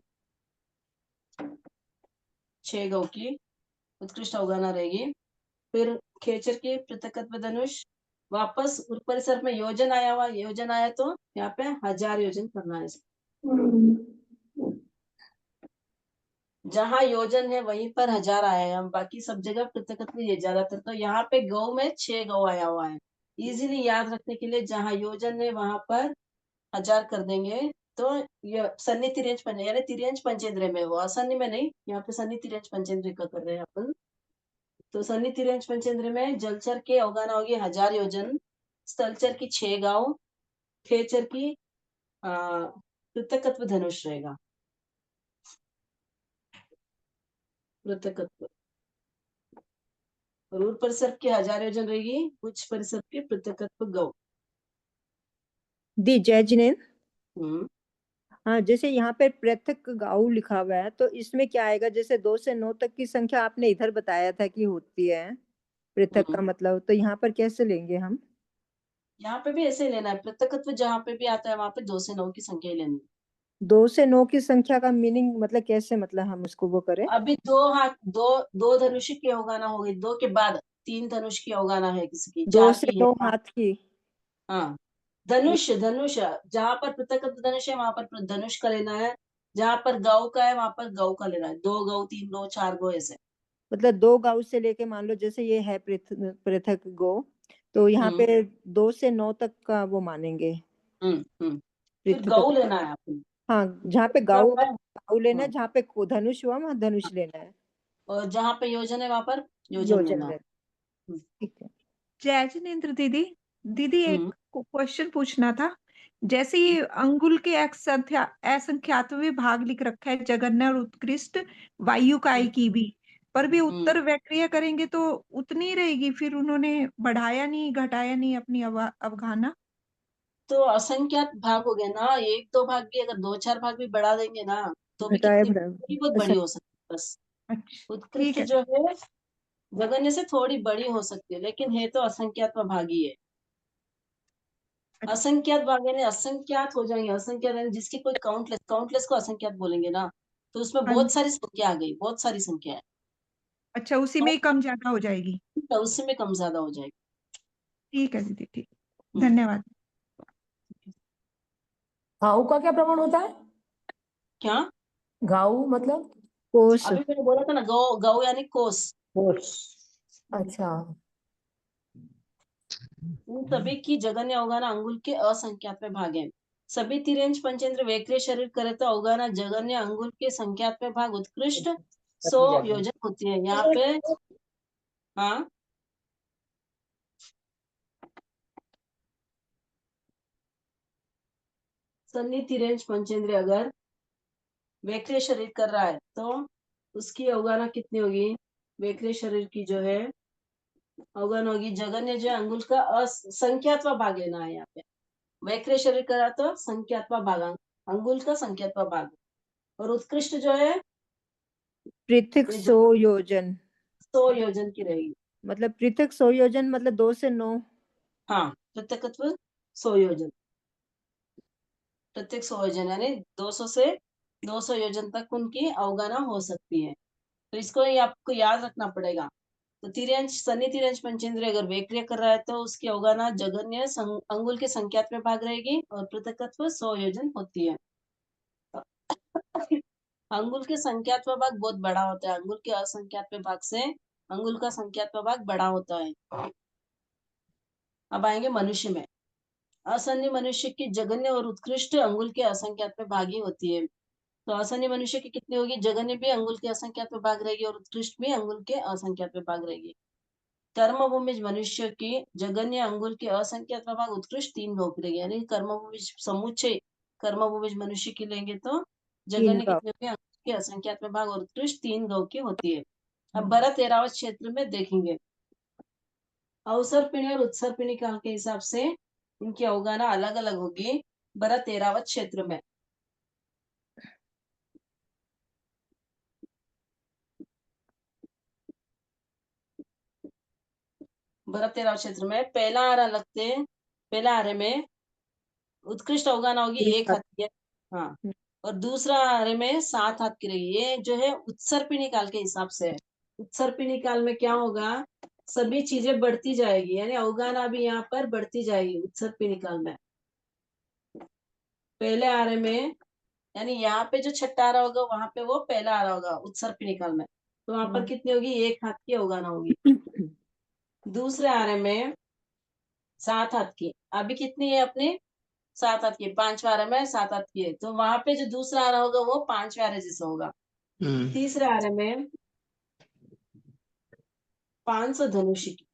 6 गौ की उत्कृष्ट अवगाहना रहेगी। फिर खेचर की पृथकत्व धनुष, वापस उर परिसर में योजन आया हुआ, योजन आया तो यहाँ पे 1000 योजन करना है। जहाँ योजन है वहीं पर 1000 आया है, बाकी सब जगह पृथकत्व ये ज्यादातर। तो यहाँ पे गौ में 6 गौ आया हुआ है। इजीली याद रखने के लिए जहाँ योजन है वहां पर 1000 कर देंगे। तो ये सन्नी तिरंज पंच यानी तिरंज पंचेंद्र में, वो असन्नी में नहीं, यहाँ पे सन्नी तिरंज पंचेंद्र का कर रहे हैं अपन। तो सन्नी तिरंज पंचेंद्र में जलचर के अवगाहना होगी 1000 योजन, स्थलचर की 6 गांव, खेचर की पृथकत्व धनुष रहेगा, पृथकत्व। और उर परिसर की 1000 योजन रहेगी, उच्च परिसर की पृथकत्व गौ। दी जय जिनेन्द्र। हम्म हाँ, जैसे यहाँ पे पृथक गाँव लिखा हुआ है, तो इसमें क्या आएगा? जैसे 2 से 9 तक की संख्या आपने इधर बताया था कि होती है पृथक का मतलब, तो यहाँ पर कैसे लेंगे हम? यहाँ पे भी ऐसे ही लेना है, पृथकत्व जहाँ पे भी आता है वहां पे 2 से 9 की संख्या ही लेनी है। 2 से 9 की संख्या का मीनिंग मतलब कैसे, मतलब हम उसको वो करें? अभी 2 हाथ, दो धनुष की अवगाहना हो गई, 2 के बाद 3 धनुष की अवगाहना है किसी की, 2 4 से की है 9 हाथ की। हाँ, धनुष धनुष जहाँ पर पृथकत्व धनुष है वहां पर धनुष का लेना है, जहाँ पर गौ का है वहां पर गौ का लेना है। 2 गौ, 3 गौ, 4 गौ, ऐसे। मतलब 2 गाँव से लेके मान लो जैसे ये है पृथक गो, तो यहाँ हम्म पे 2 से 9 तक का वो मानेंगे फिर पृथक। गौ लेना है आपको। हाँ, जहाँ पे क्या गाँव होता है? गाँव लेना है, हाँ, जहाँ पे धनुष हुआ वहाँ धनुष लेना है, और जहाँ पे योजन है वहां पर योजन योजन लेना है। लेना। ठीक है। जय जिनेन्द्र दीदी। दीदी हम्म एक क्वेश्चन पूछना था। जैसे ये अंगुल के असंख्यात में भाग लिख रखा है, जघन्य और उत्कृष्ट वायुकाय की भी, पर भी उत्तर वैक्रिया करेंगे तो उतनी ही रहेगी, फिर उन्होंने बढ़ाया नहीं घटाया नहीं अपनी अवगाहना। तो असंख्यात भाग हो गया ना, 1-2 भाग भी, अगर 2-4 भाग भी बढ़ा देंगे ना तो भी घटाया कितनी बढ़ाया। थोड़ी बहुत अच्छा बड़ी हो सकती है बस। अच्छा उत्कृष्ट ठीक है। जो है जगन्य से थोड़ी बड़ी हो सकती है, लेकिन है तो असंख्यात भागी है। अच्छा असंख्यात भाग यानी असंख्यात हो जाएंगे, असंख्यात यानी जिसकी कोई काउंटलेस, काउंटलेस को असंख्यात बोलेंगे ना, तो उसमें हाँ बहुत जी। सारी संख्या आ गई, बहुत सारी संख्या है, अच्छा, उसी में ही कम ज्यादा हो जाएगी। तो उसी में कम ज्यादा हो जाएगी। ठीक है दीदी, ठीक। हम्म, धन्यवाद। घाव का क्या प्रमाण होता है? क्या? घाव मतलब? कोस। अभी मैंने बोला था ना, गौ गौ यानी कोस। कोस। अच्छा। उन सभी की जगन्य अवगाहना अंगुल के असंख्यात में भाग है। सभी तिरंज पंचेंद्र वैक्रिय शरीर करे तो अवगाहना जगन्य अंगुल के संख्यात में भाग उत्कृष्ट 100 योजन होती है। यहाँ पे हाँ, सन्नी तिरंज पंचेंद्र अगर वैक्रिय शरीर कर रहा है तो उसकी अवगाहना कितनी होगी? वैक्रिय शरीर की जो है अवगाहना होगी, जगन्य जो है अंगुल का संख्यात्वा भाग लेना है। यहाँ पे वैक्रिय शरीर करा तो संख्यात्वा भाग, अंगुल का संख्यात्वा भाग, और उत्कृष्ट जो है पृथक ये 100 योजन। 100 योजन की रहेगी। मतलब पृथक 100 योजन मतलब 2 से 9। हाँ, पृथकत्व 100 योजन, प्रत्येक 100 योजन यानी 200 से 200 योजन तक उनकी अवगाहना हो सकती है। तो इसको ही आपको याद रखना पड़ेगा। तो तिरंज, सन्नी तिरंज पंचेंद्र अगर वैक्रिय कर रहा है तो उसकी अवगाहना जगन्य अंगुल के संख्यात में भाग रहेगी और पृथकत्व 100 योजन होती है। अंगुल के संख्यात्मक भाग बहुत बड़ा होता है, अंगुल के असंख्यात्मक भाग से अंगुल का संख्यात्मक भाग बड़ा होता है। अब आएंगे मनुष्य में। असन्य मनुष्य की जगन्य और उत्कृष्ट अंगुल के असंख्यात्मक भागी होती है। तो असन्य मनुष्य की कितनी होगी? जगन्य भी अंगुल के असंख्यात्मक भाग रहेगी और उत्कृष्ट भी अंगुल के असंख्यात्मक भाग रहेगी। कर्मभूमि मनुष्य की जगन्य अंगुल के असंख्यात्मक भाग उत्कृष्ट 3 गौ की रहेगी, यानी कर्मभूमि समुच्चय कर्मभूमि मनुष्य की लेंगे तो 3 जगन्य गाँव। कितने होगी? अंगुल के असंख्यात्मक भाग और उत्कृष्ट 3 गौ की होती है। अब भरत एरावत क्षेत्र में देखेंगे, अवसर पिणी और उत्सर पिणी काल के हिसाब से इनकी अवगाहना अलग अलग होगी भरत एरावत क्षेत्र में। भरत एरावत क्षेत्र में पहला आरा लगते, पहला आरे में उत्कृष्ट अवगाहना होगी एक एक हाथ की। हाँ, और दूसरा आरे में 7 हाथ की रहेगी। ये जो है उत्सर्पिणी काल के हिसाब से है। उत्सर्पिणी काल में क्या होगा, सभी चीजें बढ़ती जाएगी, यानी अवगाहना भी यहाँ पर बढ़ती जाएगी उत्सर्पिणी काल में। पहले आरे में, यानी यहाँ पे जो छठा आरा होगा वहां पे वो पहला आरा होगा उत्सर्पिणी काल में, तो वहां पर कितनी होगी, एक हाथ की अवगाहना होगी। दूसरे आरे में 7 हाथ की, अभी कितनी है अपनी, 7 हाथ की। पांचवा आरे में 7 हाथ की है, तो वहां पे जो दूसरा आरा होगा वो पांचवे आरे जैसा होगा। तीसरे आरे में 500 धनुषी की।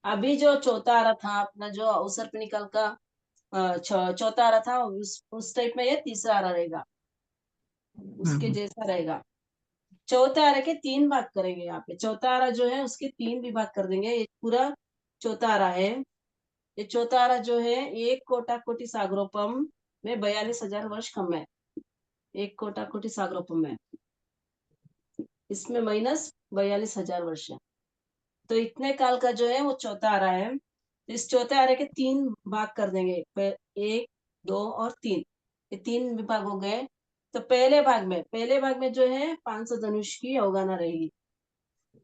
अभी जो चौथा आरा था अपना, जो उत्सर्पिणी काल का चौथा आरा था, उस टाइप में ये तीसरा आरा रहेगा, उसके जैसा रहेगा। चौथे आरे के 3 भाग करेंगे यहाँ पे। चौथा आरा जो है उसके 3 विभाग कर देंगे। ये पूरा चौथा आरा है। ये चौथा आरा जो है, 1 कोटा कोटि सागरोपम में 42,000 वर्ष कम है। 1 कोटा कोटि सागरोपम में, इसमें माइनस 42,000 वर्ष है। तो इतने काल का जो है वो चौथा आरा है। इस चौथे आरे के 3 भाग कर देंगे, 1, 2 और 3। ये 3 विभाग हो गए। तो पहले भाग में जो है 500 धनुष की अवगाहना रहेगी,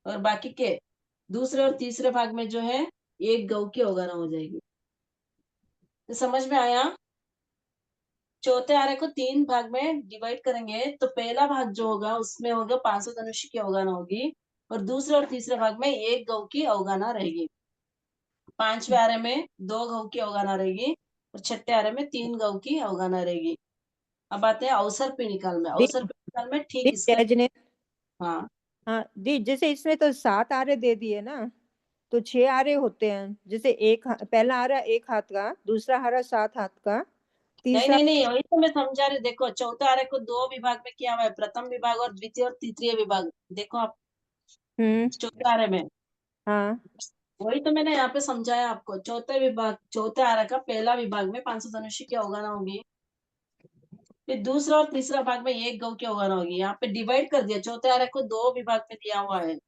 और बाकी के दूसरे और तीसरे भाग में जो है 1 गौ की अवगाहना हो जाएगी। तो समझ में आया। चौथे आरे को 3 भाग में डिवाइड करेंगे, तो पहला भाग जो होगा उसमें होगा 500 धनुष की अवगाहना होगी, और दूसरे और तीसरे भाग में 1 गौ की अवगाहना रहेगी। पांचवे आरे में 2 गौ की अवगाहना रहेगी, और छठे आरे में 3 गौ की अवगाहना रहेगी। अब आते हैं अवसर्पिणी काल में। दी अवसर्पिणी काल में ठीक दी इसका, जज ने हाँ हाँ दी, जैसे इसमें तो 7 आरे दे दिए ना, तो 6 आरे होते हैं। जैसे पहला आरा 1 हाथ का, दूसरा आरा 7 हाथ का, नहीं तीसरा। नहीं नहीं, वही तो मैं समझा रही। देखो चौथा आरे को 2 विभाग में किया हुआ है, प्रथम विभाग और द्वितीय और तृतीय विभाग। देखो आप चौथे आरे में, हाँ वही तो मैंने यहाँ पे समझाया आपको। चौथे आरे का पहला विभाग में 500 धनुष की अवगाहना होगी, फिर दूसरा और तीसरा भाग में 1 गौ की अवगाहना होगी। यहाँ पे डिवाइड कर दिया, चौथे आरे को 2 विभाग में दिया हुआ है।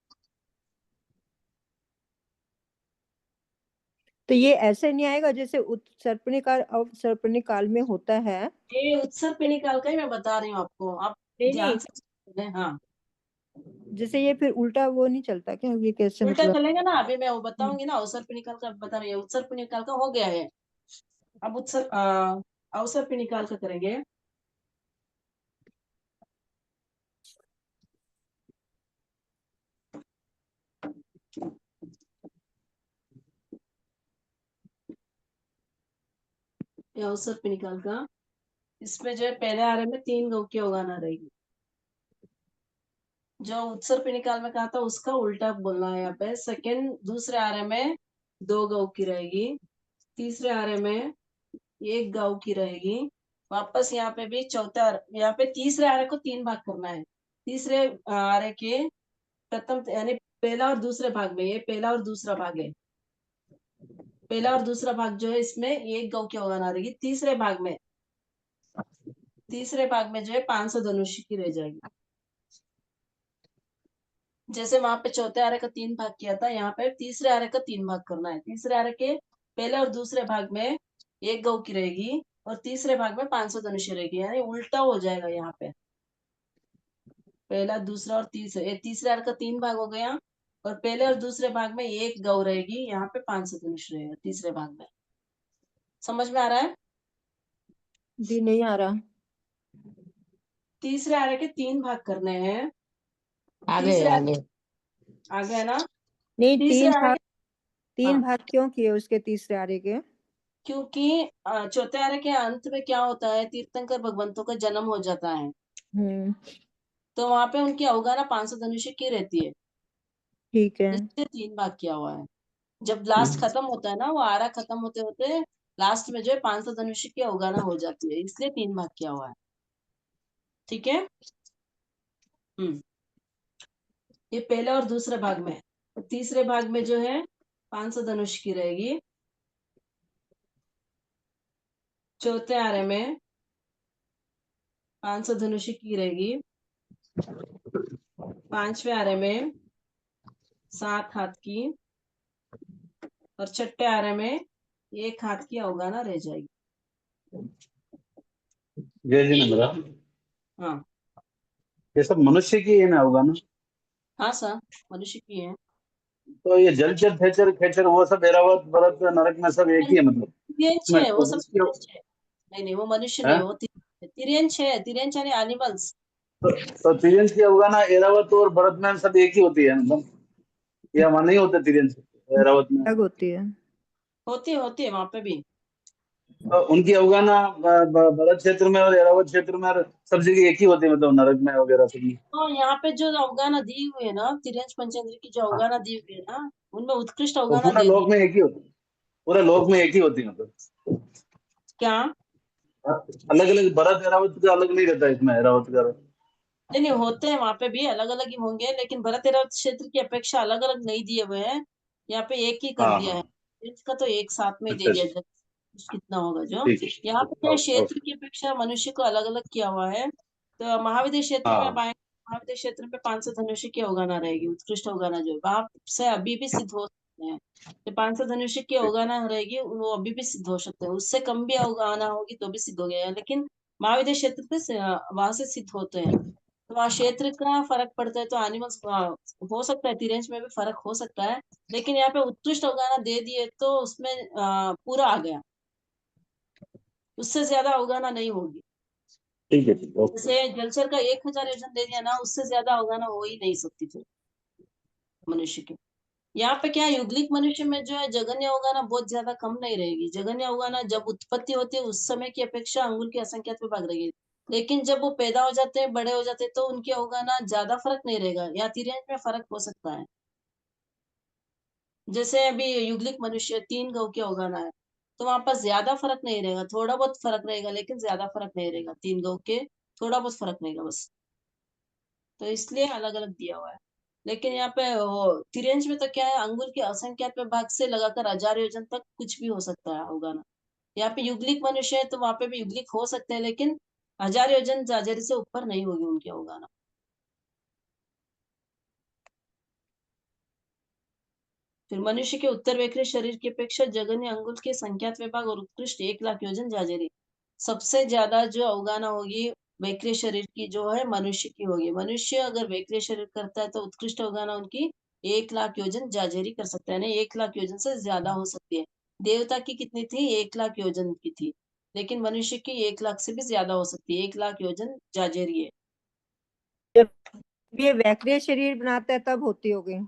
तो ये ऐसे नहीं आएगा जैसे उत्सर्पणी काल अवसर्पणी काल में होता है। ये उत्सर्पिणी काल का ही मैं बता रही हूँ आपको, आप नहीं ध्यान नहीं, से सुने। हाँ, जैसे ये फिर उल्टा वो नहीं चलता क्या, ये कैसे उल्टा मतलब? चलेगा ना, अभी मैं वो बताऊंगी ना। उत्सर्पिणी काल का बता रही है, उत्सर्पिणी काल का हो गया है। अब अवसर्पिणी काल का करेंगे। ये अवसर्पिणी काल का, इसमें जो है पहले आरे में 3 गौ की अवगाहना रहेगी। जो उत्सर्पिणी काल में कहा था उसका उल्टा बोलना है यहाँ पे। दूसरे आरे में 2 गौ की रहेगी, तीसरे आरे में 1 गौ की रहेगी। वापस यहाँ पे भी यहाँ पे तीसरे आरे को 3 भाग करना है। तीसरे आरे के प्रथम, यानी पहला और दूसरे भाग में, ये पहला और दूसरा भाग है। पहला और दूसरा भाग जो है इसमें 1 गौ की अवगाहना रहेगी। तीसरे भाग में जो है 500 धनुष की रह जाएगी। जैसे वहां पे चौथे आरे का 3 भाग किया था, यहाँ पे तीसरे आरे का 3 भाग करना है। तीसरे आरे के पहले और दूसरे भाग में 1 गौ की रहेगी, और तीसरे भाग में 500 धनुष रहेगी, यानी उल्टा हो जाएगा यहाँ पे। पहला, दूसरा और तीसरे आरे का 3 भाग हो गया, और पहले और दूसरे भाग में 1 गौ रहेगी, यहाँ पे 500 धनुष रहेगा तीसरे भाग में। समझ में आ रहा है? दी नहीं आ रहा। तीसरे आरे के 3 भाग करने हैं। आगे तीसरे आगे आगे है ना। नहीं, तीसरे आरे के, तीन हाँ, भाग क्यों किए उसके तीसरे आरे के? क्योंकि चौथे आरे के अंत में क्या होता है, तीर्थंकर भगवंतों का जन्म हो जाता है, हम्म, तो वहां पे उनकी अवगाहना 500 धनुष की रहती है। ठीक है। इसलिए 3 भाग किया हुआ है। जब लास्ट खत्म होता है ना, वो आरा खत्म होते होते लास्ट में जो है 500 धनुष की अवगाहना हो जाती है, इसलिए 3 भाग किया हुआ है। ठीक है। ये पहले और दूसरे भाग में। तीसरे भाग में जो है 500 धनुष की रहेगी। चौथे आरे में 500 धनुष की रहेगी। पांचवे आरे में 7 हाथ की, और छठे आरे में एक हाथ की अवगाना रह जाएगी। जय जी नंदरा, हाँ ये सब मनुष्य की है ना होगा ना? हाँ सर, मनुष्य की है। तो ये जलचर खेचर खेचर वो सब एरावत भरत नरक में सब एक ही है मतलब? तिर्यंच इसमें है वो सब, उसकी तिर्यंच है। नहीं नहीं, वो मनुष्य है? नहीं, वो तिर्यंच है। तिर्यंच यानी एनिमल्स। तो तिरंज की अवगाना एरावत और भरत में सब एक ही होती है मतलब, या वहाँ नहीं होते तिरंज एरावत में? अलग होती है। होती है वहां पे भी। तो उनकी अवगाना भरत क्षेत्र में और एरावत क्षेत्र में और सब जगह एक ही होती है मतलब, नरक में वगैरह सब में? तो यहाँ पे जो अवगाना दी हुई है ना, तिरंज पंचेंद्र की जो अवगाना दी हुई है ना, उनमें उत्कृष्ट तो अवगाना पूरा दे दी। लोक में एक ही होती है? पूरा लोक में एक ही होती है मतलब? क्या? अलग अलग भरत एरावत का अलग नहीं रहता इसमें, एरावत का? नहीं नहीं, होते हैं वहां पे भी, अलग अलग ही होंगे, लेकिन भरत एरावत क्षेत्र की अपेक्षा अलग अलग नहीं दिए हुए हैं। यहाँ पे एक ही कर हाँ दिया है। हाँ। इसका तो एक साथ में ही दे अच्छा दिया अच्छा, जाए, कितना होगा जो। ठीक है। यहाँ पे क्या है, ओके क्षेत्र ओके। की अपेक्षा मनुष्य को अलग अलग किया हुआ है। तो महाविद्य क्षेत्र में आप हाँ आएंगे, महाविद्य क्षेत्र में 500 धनुष्य की अवगाना रहेगी, उत्कृष्ट अवगाना जो है वहां से अभी भी सिद्ध हो सकते हैं। जो 500 धनुष्य की अवगाना रहेगी वो अभी भी सिद्ध हो सकते हैं, उससे कम भी अवगाना होगी तो भी सिद्ध हो गया है, लेकिन महाविद्य क्षेत्र से वहां से सिद्ध होते हैं। तो वहाँ क्षेत्र का फर्क पड़ता है, तो एनिमल्स हो सकता है, तिरंज में भी फर्क हो सकता है, लेकिन यहाँ पे उत्कृष्ट अवगाना दे दिए तो उसमें पूरा आ गया, उससे ज्यादा अवगाना नहीं होगी। ठीक है, ठीक है, ओके। जैसे जलचर का 1000 योजन दे दिया ना, उससे ज्यादा अवगाना हो ही नहीं सकती फिर मनुष्य के। यहाँ पे क्या है, युगलिक मनुष्य में जो है जगन्य अवगाना बहुत ज्यादा कम नहीं रहेगी। जगन्य अवगाना जब उत्पत्ति होती है उस समय की अपेक्षा अंगुल की असंख्यात में भाग रहेगी, लेकिन जब वो पैदा हो जाते हैं, बड़े हो जाते हैं, तो उनकी अवगाना ज्यादा फर्क नहीं रहेगा, या तिरंज में फर्क हो सकता है। जैसे अभी युगलिक मनुष्य 3 गौ की अवगाना है, तो वहां पर ज्यादा फर्क नहीं रहेगा, थोड़ा बहुत फर्क रहेगा, लेकिन ज्यादा फर्क नहीं रहेगा। 3 गौ के थोड़ा बहुत फर्क रहेगा बस, तो इसलिए अलग अलग दिया हुआ है। लेकिन यहाँ पे वो तिरंज में तो क्या है, अंगुल के असंख्यात भाग से लगाकर 1000 योजन तक कुछ भी हो सकता है अवगाना। यहाँ पे युगलिक मनुष्य है तो वहां पे भी युगलिक हो सकते हैं, लेकिन 1000 योजन जाजरी से ऊपर नहीं होगी उनकी अवगाना। फिर मनुष्य के उत्तर वेखरे शरीर की अपेक्षा जघन्य अंगुल के संख्यात विभाग और उत्कृष्ट 1,00,000 योजन जाजरी, सबसे ज्यादा जो अवगाना होगी वेक्रिय शरीर की जो है मनुष्य की होगी। मनुष्य अगर वेक्रिय शरीर करता है तो उत्कृष्ट अवगाना उनकी 1,00,000 योजन जाजरी कर सकता है, यानी 1,00,000 योजन से ज्यादा हो सकती है। देवता की कितनी थी? 1,00,000 योजन की थी, लेकिन मनुष्य की 1,00,000 से भी ज्यादा हो सकती है, 1,00,000 योजन जाजरी है। जब ये वैक्रिय शरीर बनाता है तब होती होगी।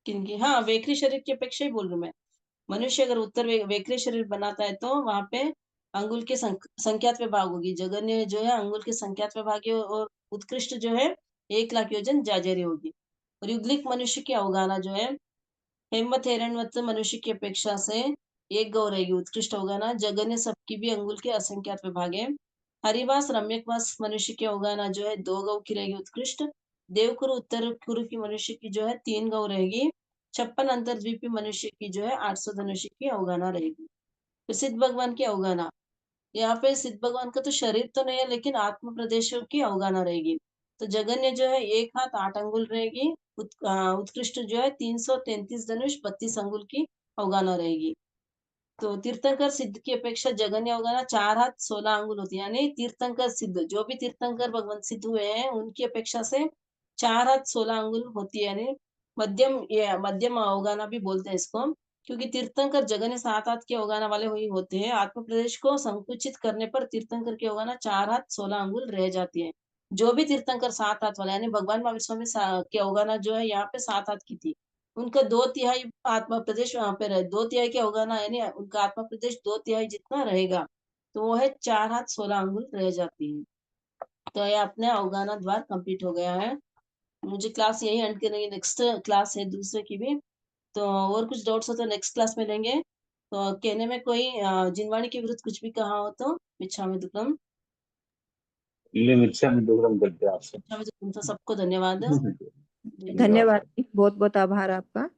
किनकी? हाँ, वेक्रिय शरीर की अपेक्षा ही बोल रही हूँ मैं। मनुष्य अगर उत्तर वेक्रिय शरीर बनाता है तो वहां पे अंगुल के संख्यात विभाग होगी, जगन्य जो है अंगुल के संख्यात विभाग और उत्कृष्ट जो है 1,00,000 योजन जाजरी होगी। और युगलिक मनुष्य की अवगाना जो है हेमवत हिरण्यवत मनुष्य की अपेक्षा से 1 गौ रहेगी, उत्कृष्ट अवगाना। जगन्य सबकी भी अंगुल के असंख्यात विभाग है। हरिवास रम्यकवास मनुष्य की अवगाना जो है 2 गौ की रहेगी, उत्कृष्ट। देवकुरु उत्तर कुरु की मनुष्य की जो है 3 गौ रहेगी। 56 अंतर्द्वीपी मनुष्य की जो है 800 धनुष्य की अवगाना रहेगी। फिर सिद्ध भगवान की अवगाना, यहाँ पे सिद्ध भगवान का तो शरीर तो नहीं है, लेकिन आत्म प्रदेशों की अवगाना रहेगी। तो जगन्य जो है 1 हाथ 8 अंगुल रहेगी, उत्कृष्ट जो है 333 धनुष 32 अंगुल की अवगाना रहेगी। तो तीर्थंकर सिद्ध की अपेक्षा जगन्य अवगाना 4 हाथ 16 अंगुल होती है, यानी तीर्थंकर सिद्ध जो भी तीर्थंकर भगवान सिद्ध हुए हैं उनकी अपेक्षा से 4 हाथ 16 अंगुल होती है, यानी मध्यम, ये मध्यम अवगाना भी बोलते हैं इसको, क्योंकि तीर्थंकर जगन्य 7 हाथ के अवगाना वाले हुई होते हैं। आत्म प्रदेश को संकुचित करने पर तीर्थंकर की अवगाना 4 हाथ 16 अंगुल रह जाती है। जो भी तीर्थंकर 7 हाथ वाले, यानी भगवान महावीर स्वामी की अवगाना जो है यहाँ पे 7 हाथ की थी, उनका 2/3 आत्मा प्रदेश वहां पे रहे, 2/3 के अवगाना, यानी उनका आत्मा प्रदेश 2/3 जितना रहेगा, तो वो है 4 हाथ 16 अंगुल रह जाती है। तो ये अपने अवगाना द्वार कंप्लीट हो गया है। मुझे क्लास यही एंड करेंगे, नेक्स्ट क्लास है दूसरे की भी, तो और कुछ डाउट्स हो तो नेक्स्ट क्लास में लेंगे। तो कहने में कोई जिनवाणी के विरुद्ध कुछ भी कहा हो तो मिच्छामि दुक्कड़म। मिच्छा में दोहराम करते हैं आपसे। मिच्छामि दुक्कड़म। तो सबको धन्यवाद। धन्यवाद, बहुत बहुत आभार आपका।